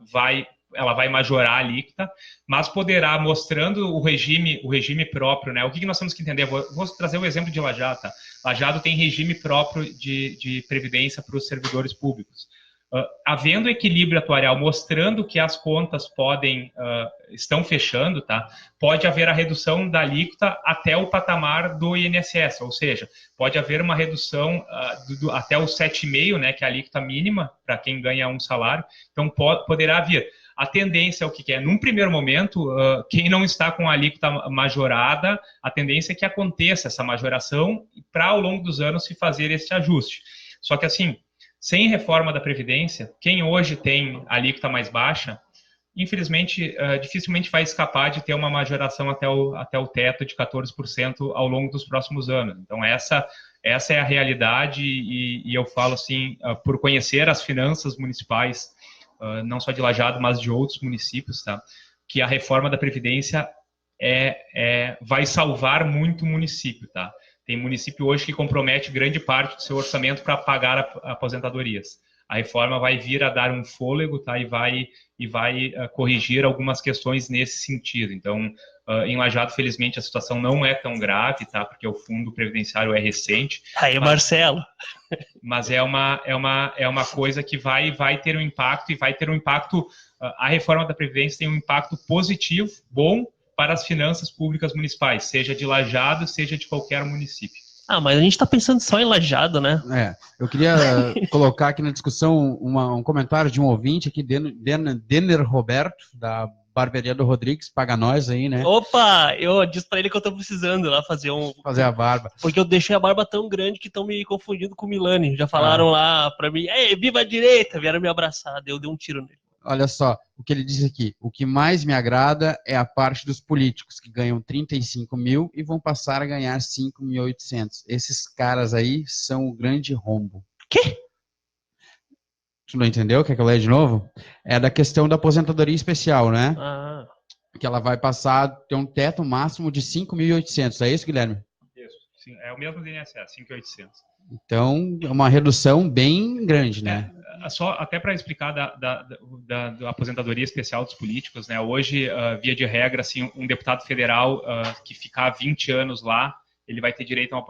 ela vai majorar a alíquota, mas poderá, mostrando o regime próprio, né? O que nós temos que entender? Vou trazer o exemplo de Lajado, tá? Lajado tem regime próprio de previdência para os servidores públicos. Havendo equilíbrio atuarial, mostrando que as contas estão fechando, tá? Pode haver a redução da alíquota até o patamar do INSS, ou seja, pode haver uma redução até o 7,5%, né, que é a alíquota mínima para quem ganha um salário, então poderá vir. A tendência é o que é? Num primeiro momento, quem não está com a alíquota majorada, a tendência é que aconteça essa majoração para, ao longo dos anos, se fazer esse ajuste. Só que, assim, sem reforma da Previdência, quem hoje tem a alíquota mais baixa infelizmente, dificilmente vai escapar de ter uma majoração até o teto de 14% ao longo dos próximos anos. Então, essa é a realidade e eu falo assim, por conhecer as finanças municipais, não só de Lajeado, mas de outros municípios, tá? Que a reforma da Previdência vai salvar muito o município, tá? Tem município hoje que compromete grande parte do seu orçamento para pagar aposentadorias. A reforma vai vir a dar um fôlego, tá? E vai corrigir algumas questões nesse sentido. Então, em Lajeado, felizmente, a situação não é tão grave, tá? Porque o fundo previdenciário é recente. Aí, Marcelo. Mas é uma coisa que vai ter um impacto e vai ter um impacto. A reforma da Previdência tem um impacto positivo, bom, para as finanças públicas municipais, seja de Lajeado, seja de qualquer município. Mas a gente está pensando só em Lajeado, né? Eu queria colocar aqui na discussão um comentário de um ouvinte aqui, Denner Roberto, da Barbearia do Rodrigues, paga nós aí, né? Opa, eu disse pra ele que eu tô precisando lá fazer a barba. Porque eu deixei a barba tão grande que estão me confundindo com o Milani. Já falaram lá pra mim, viva a direita, vieram me abraçar, eu dei um tiro nele. Olha só, o que ele diz aqui, o que mais me agrada é a parte dos políticos que ganham 35 mil e vão passar a ganhar 5.800. Esses caras aí são o grande rombo. Quê? Tu não entendeu? Quer que eu leia de novo? É da questão da aposentadoria especial, né? Que ela vai passar, ter um teto máximo de 5.800. É isso, Guilherme? Isso, sim, é o mesmo do INSS, 5.800. Então, é uma redução bem grande, né? Só até para explicar da aposentadoria especial dos políticos, né? Hoje, via de regra, assim, um deputado federal que ficar 20 anos lá, ele vai ter direito a uma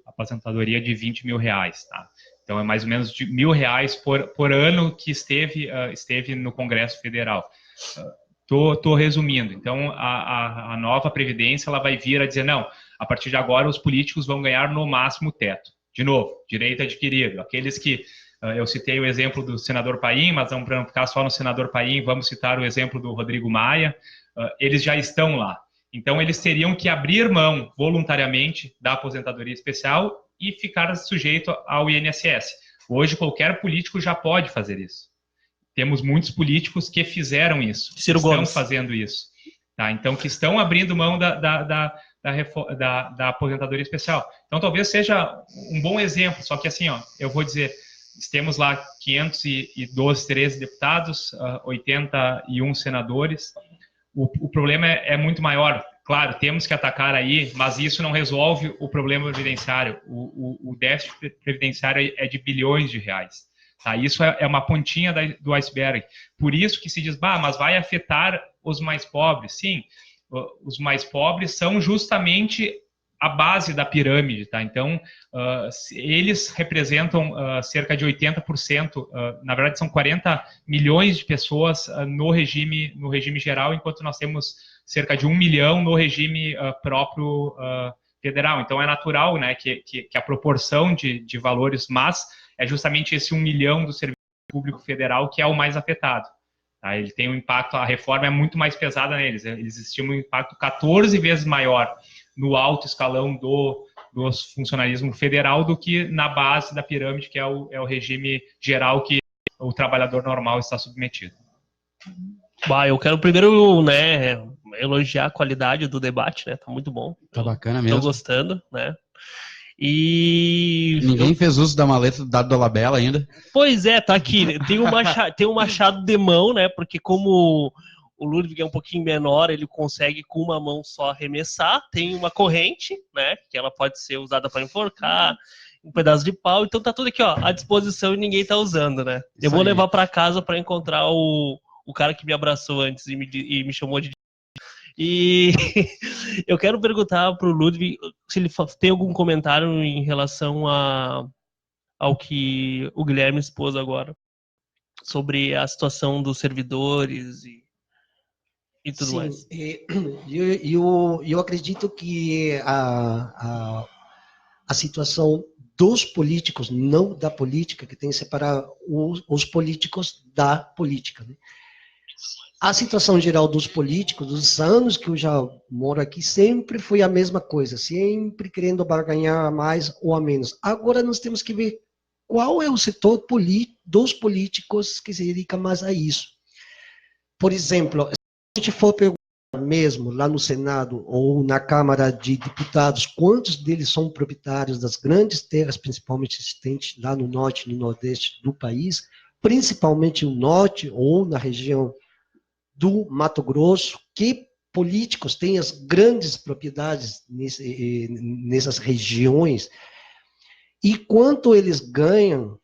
aposentadoria de 20 mil reais, tá? Então, é mais ou menos de R$1.000 por ano que esteve no Congresso Federal. Tô resumindo. Então, a nova Previdência ela vai vir a dizer, não, a partir de agora os políticos vão ganhar no máximo o teto. De novo, direito adquirido. Aqueles que, eu citei o exemplo do senador Paim, mas para não ficar só no senador Paim, vamos citar o exemplo do Rodrigo Maia, eles já estão lá. Então, eles teriam que abrir mão voluntariamente da aposentadoria especial e ficar sujeito ao INSS. Hoje, qualquer político já pode fazer isso. Temos muitos políticos que fizeram isso, estão fazendo isso. Tá? Então, que estão abrindo mão da aposentadoria especial. Então, talvez seja um bom exemplo, só que assim, eu vou dizer, temos lá 13 deputados, 81 senadores. O problema é muito maior. Claro, temos que atacar aí, mas isso não resolve o problema previdenciário. O déficit previdenciário é de bilhões de reais. Tá? Isso é uma pontinha do iceberg. Por isso que se diz, mas vai afetar os mais pobres. Sim, os mais pobres são justamente a base da pirâmide. Tá? Então, eles representam cerca de 80%, na verdade são 40 milhões de pessoas no regime geral, enquanto nós temos cerca de 1 milhão no regime próprio federal. Então, é natural, né, que a proporção de valores, mas é justamente esse 1 milhão do serviço público federal que é o mais afetado. Tá? Ele tem um impacto, a reforma é muito mais pesada neles. Eles estimam um impacto 14 vezes maior no alto escalão do funcionalismo federal do que na base da pirâmide, que é o regime geral que o trabalhador normal está submetido. Eu quero primeiro, né, elogiar a qualidade do debate, né? Tá muito bom. Tá bacana mesmo. Tô gostando, né? E ninguém fez uso da maleta do Dado Dolabella ainda. Pois é, tá aqui. Tem um machado de mão, né? Porque como o Ludwig é um pouquinho menor, ele consegue com uma mão só arremessar. Tem uma corrente, né? Que ela pode ser usada para enforcar, um pedaço de pau. Então tá tudo aqui, à disposição e ninguém tá usando, né? Eu vou levar para casa para encontrar o cara que me abraçou antes e me chamou de... E eu quero perguntar para o Ludwig se ele tem algum comentário em relação ao que o Guilherme expôs agora, sobre a situação dos servidores e tudo mais. Eu acredito que a situação dos políticos, não da política, que tem que separar os políticos da política, né? A situação geral dos políticos, dos anos que eu já moro aqui, sempre foi a mesma coisa, sempre querendo barganhar a mais ou a menos. Agora nós temos que ver qual é o setor dos políticos que se dedica mais a isso. por exemplo, se a gente for perguntar mesmo lá no Senado ou na Câmara de Deputados, quantos deles são proprietários das grandes terras, principalmente existentes lá no norte e no nordeste do país, principalmente no norte ou na região do Mato Grosso, que políticos têm as grandes propriedades nessas regiões, e quanto eles ganham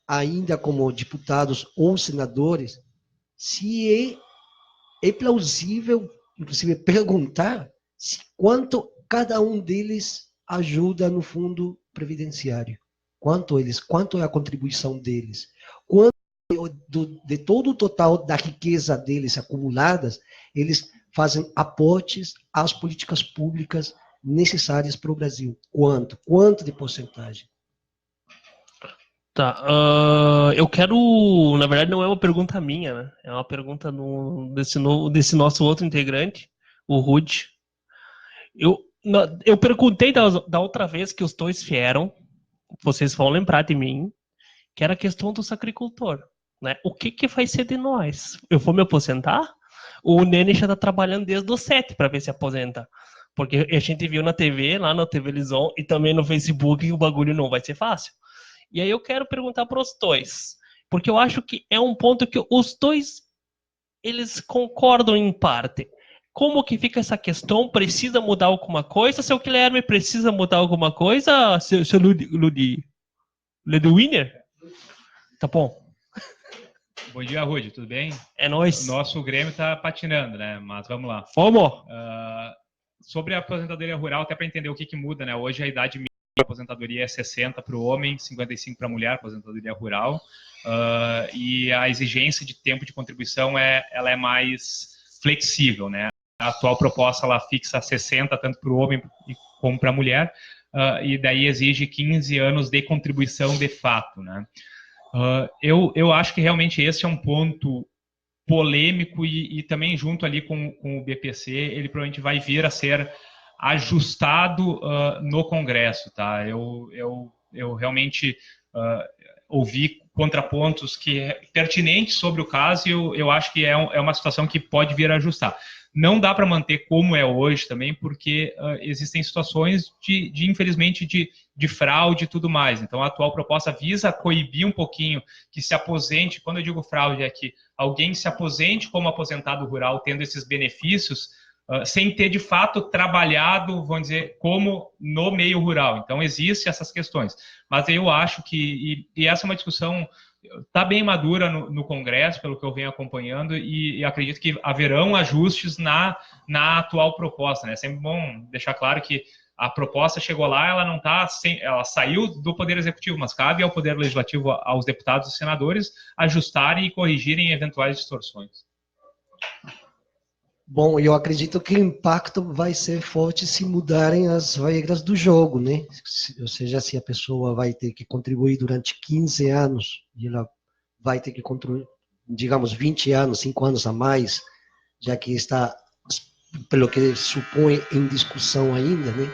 ainda como deputados ou senadores, se é plausível, inclusive, perguntar quanto cada um deles ajuda no fundo previdenciário. Quanto é a contribuição deles? Quanto de todo o total da riqueza deles acumuladas, eles fazem aportes às políticas públicas necessárias para o Brasil? Quanto? Quanto de porcentagem? Tá, eu quero, na verdade não é uma pergunta minha, né? É uma pergunta desse nosso outro integrante, o Rude. Eu perguntei da outra vez que os dois vieram, vocês vão lembrar de mim, que era a questão dos agricultores, né? O que vai ser de nós? Eu vou me aposentar? O Nene já está trabalhando desde os 7 para ver se aposenta. Porque a gente viu na TV, lá na TV Lison e também no Facebook, que o bagulho não vai ser fácil. E aí eu quero perguntar para os dois, porque eu acho que é um ponto que os dois, eles concordam em parte. Como que fica essa questão? Precisa mudar alguma coisa? Seu Guilherme precisa mudar alguma coisa? Seu Ludwiner? Tá bom. Bom dia, Rude, tudo bem? É nóis. O nosso Grêmio tá patinando, né? Mas vamos lá. Vamos! Sobre a aposentadoria rural, até para entender o que muda, né? Hoje a idade mínima da aposentadoria é 60 para o homem, 55 para a mulher, aposentadoria rural. E a exigência de tempo de contribuição ela é mais flexível, né? A atual proposta ela fixa 60 tanto para o homem como para a mulher, e daí exige 15 anos de contribuição de fato, né? Eu acho que realmente esse é um ponto polêmico e também junto ali com o BPC, ele provavelmente vai vir a ser ajustado no Congresso, tá? Eu realmente ouvi contrapontos pertinentes sobre o caso e eu acho que é uma situação que pode vir a ajustar. Não dá para manter como é hoje também, porque existem situações infelizmente, de fraude e tudo mais. Então, a atual proposta visa coibir um pouquinho que se aposente, quando eu digo fraude, é que alguém se aposente como aposentado rural, tendo esses benefícios, sem ter, de fato, trabalhado, vamos dizer, como no meio rural. Então, existem essas questões. Mas eu acho que, e essa é uma discussão está bem madura no Congresso, pelo que eu venho acompanhando, e acredito que haverão ajustes na atual proposta, né? É sempre bom deixar claro que a proposta chegou lá, ela saiu do Poder Executivo, mas cabe ao Poder Legislativo, aos deputados e senadores, ajustarem e corrigirem eventuais distorções. Bom, eu acredito que o impacto vai ser forte se mudarem as regras do jogo, né? Ou seja, se a pessoa vai ter que contribuir durante 15 anos e ela vai ter que contribuir, digamos, 20 anos, 5 anos a mais, já que está, pelo que supõe, em discussão ainda, né?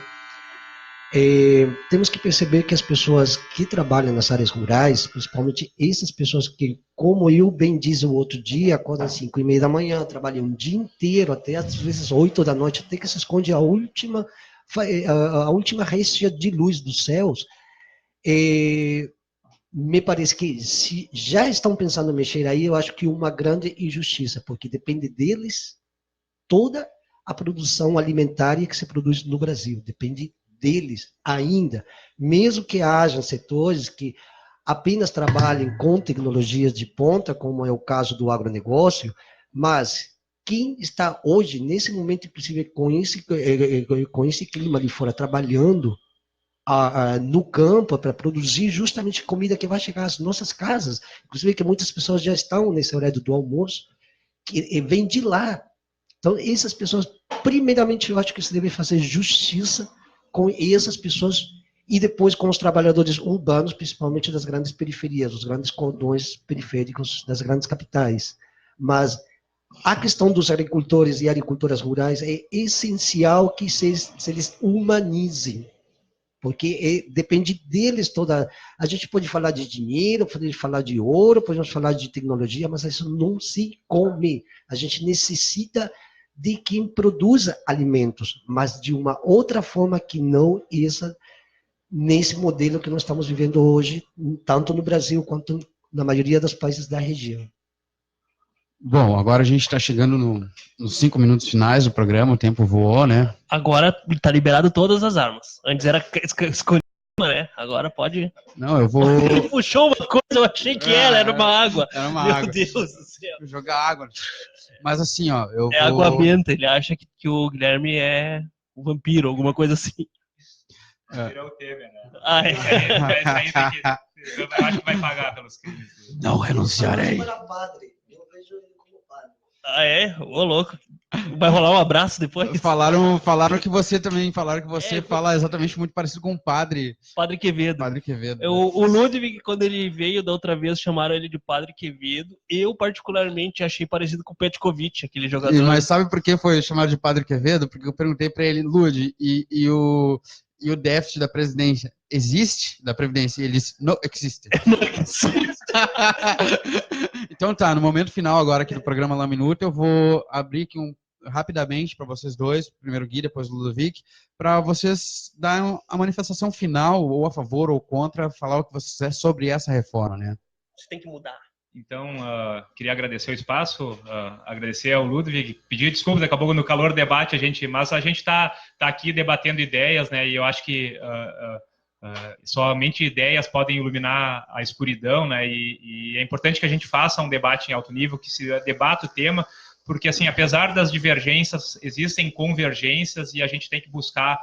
Temos que perceber que as pessoas que trabalham nas áreas rurais, principalmente essas pessoas que, como eu bem disse o outro dia, acordam às 5:30 da manhã, trabalham um dia inteiro, até às vezes 8 da noite, até que se esconde a última réstia de luz dos céus, me parece que se já estão pensando em mexer aí, eu acho que uma grande injustiça, porque depende deles toda a produção alimentar que se produz no Brasil, depende deles ainda, mesmo que haja setores que apenas trabalhem com tecnologias de ponta, como é o caso do agronegócio, mas quem está hoje, nesse momento, inclusive com esse clima ali fora, trabalhando no campo para produzir justamente comida que vai chegar às nossas casas, inclusive que muitas pessoas já estão nesse horário do almoço, que vem de lá. Então, essas pessoas, primeiramente, eu acho que se deve fazer justiça com essas pessoas e depois com os trabalhadores urbanos, principalmente das grandes periferias, os grandes cordões periféricos das grandes capitais. Mas a questão dos agricultores e agricultoras rurais é essencial que eles humanizem. porque depende deles toda. A gente pode falar de dinheiro, pode falar de ouro, podemos falar de tecnologia, mas isso não se come. A gente necessita de quem produza alimentos, mas de uma outra forma que não essa, nesse modelo que nós estamos vivendo hoje, tanto no Brasil quanto na maioria dos países da região. Bom, agora a gente está chegando nos 5 minutos finais do programa, o tempo voou, né? Agora tá liberado todas as armas. Antes era escondido, né? Agora pode. Não, eu vou Ele puxou uma coisa, eu achei que era uma água. Era uma Meu água. Deus do céu. Jogar água. Mas assim, ó, eu É vou... água benta, ele acha que o Guilherme é um vampiro, alguma coisa assim. Virou o Temer, né? Ah, é. Eu acho que vai pagar pelos crimes. Não renunciarei. Eu vejo ele como padre. Ah, é? Ô, louco. Vai rolar um abraço depois? Falaram que você também, falaram que você fala exatamente muito parecido com o padre Padre Quevedo. O Ludwig, quando ele veio da outra vez, chamaram ele de Padre Quevedo. Eu, particularmente, achei parecido com o Petkovic, aquele jogador. Mas sabe por que foi chamado de Padre Quevedo? Porque eu perguntei para ele, Lud, e o déficit da presidência existe? Da Previdência? E ele disse, não existe. Então tá, no momento final agora aqui do programa La Minuta, eu vou abrir aqui rapidamente para vocês dois, primeiro o Gui, depois o Ludovic, para vocês darem a manifestação final, ou a favor ou contra, falar o que vocês quiser sobre essa reforma, né? Você tem que mudar. Então, queria agradecer o espaço, agradecer ao Ludwig, pedir desculpas, daqui a pouco no calor do debate, mas a gente está aqui debatendo ideias, né, e eu acho que somente ideias podem iluminar a escuridão, né, e é importante que a gente faça um debate em alto nível, que se debata o tema, porque, assim, apesar das divergências, existem convergências e a gente tem que buscar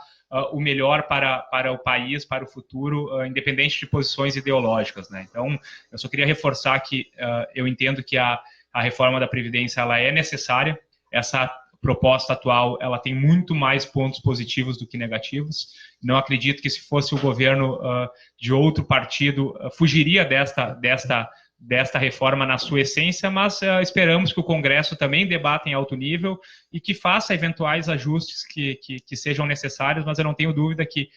o melhor para o país, para o futuro, independente de posições ideológicas, né? Então, eu só queria reforçar que eu entendo que a reforma da Previdência ela é necessária. Essa proposta atual ela tem muito mais pontos positivos do que negativos. Não acredito que se fosse o governo de outro partido fugiria desta reforma na sua essência, mas esperamos que o Congresso também debata em alto nível e que faça eventuais ajustes que sejam necessários, mas eu não tenho dúvida que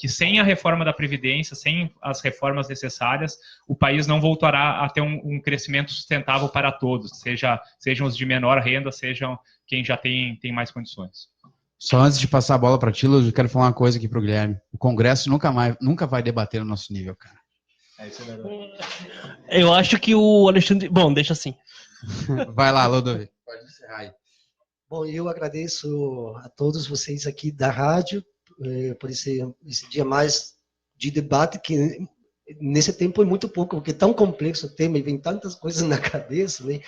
sem a reforma da Previdência, sem as reformas necessárias, o país não voltará a ter um crescimento sustentável para todos, sejam os de menor renda, sejam quem já tem mais condições. Só antes de passar a bola para ti, eu quero falar uma coisa aqui para o Guilherme. O Congresso nunca vai debater no nosso nível, cara. Isso é verdade. Eu acho que o Alexandre... Bom, deixa assim. Vai lá, Ludovic. Pode encerrar aí. Bom, eu agradeço a todos vocês aqui da rádio por esse dia mais de debate, que nesse tempo é muito pouco, porque é tão complexo o tema e vem tantas coisas na cabeça, né?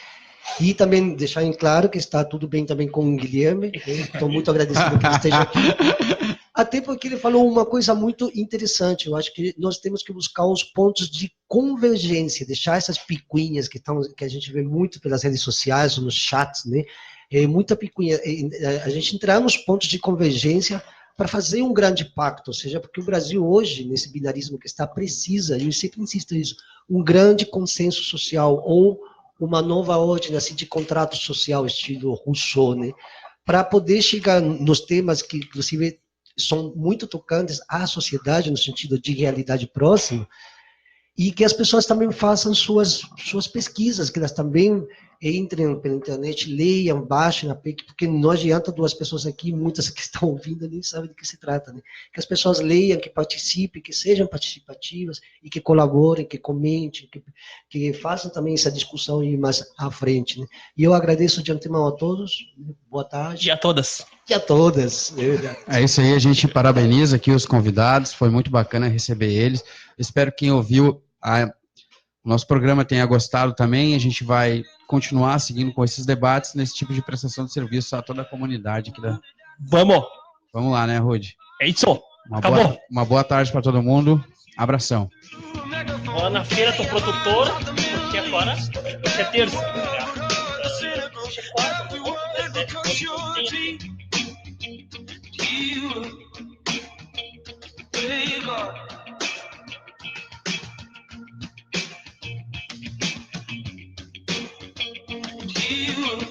E também deixar em claro que está tudo bem também com o Guilherme. Estou muito agradecido que ele esteja aqui. Até porque ele falou uma coisa muito interessante. Eu acho que nós temos que buscar os pontos de convergência, deixar essas picuinhas que a gente vê muito pelas redes sociais, nos chats, né? Muita picuinha. A gente entrar nos pontos de convergência para fazer um grande pacto, ou seja, porque o Brasil hoje, nesse binarismo que está, precisa, e eu sempre insisto nisso, um grande consenso social, ou uma nova ordem assim, de contrato social, estilo Rousseau, né? Para poder chegar nos temas que, inclusive, são muito tocantes à sociedade, no sentido de realidade próxima, e que as pessoas também façam suas pesquisas, que elas também entrem pela internet, leiam, baixem a PEC, porque não adianta duas pessoas aqui, muitas que estão ouvindo nem sabem do que se trata, né? Que as pessoas leiam, que participem, que sejam participativas e que colaborem, que comentem, que façam também essa discussão ir mais à frente, né? E eu agradeço de antemão a todos, boa tarde. E a todas. E a todas. É isso aí, a gente parabeniza aqui os convidados, foi muito bacana receber eles. Espero que quem ouviu o nosso programa tenha gostado também. A gente vai continuar seguindo com esses debates nesse tipo de prestação de serviço a toda a comunidade aqui da... Vamos lá, né, Rude? É isso. Acabou. Uma boa tarde para todo mundo. Abração. Lá na feira tô produtor, porque agora é terça. Hoje é quarta. You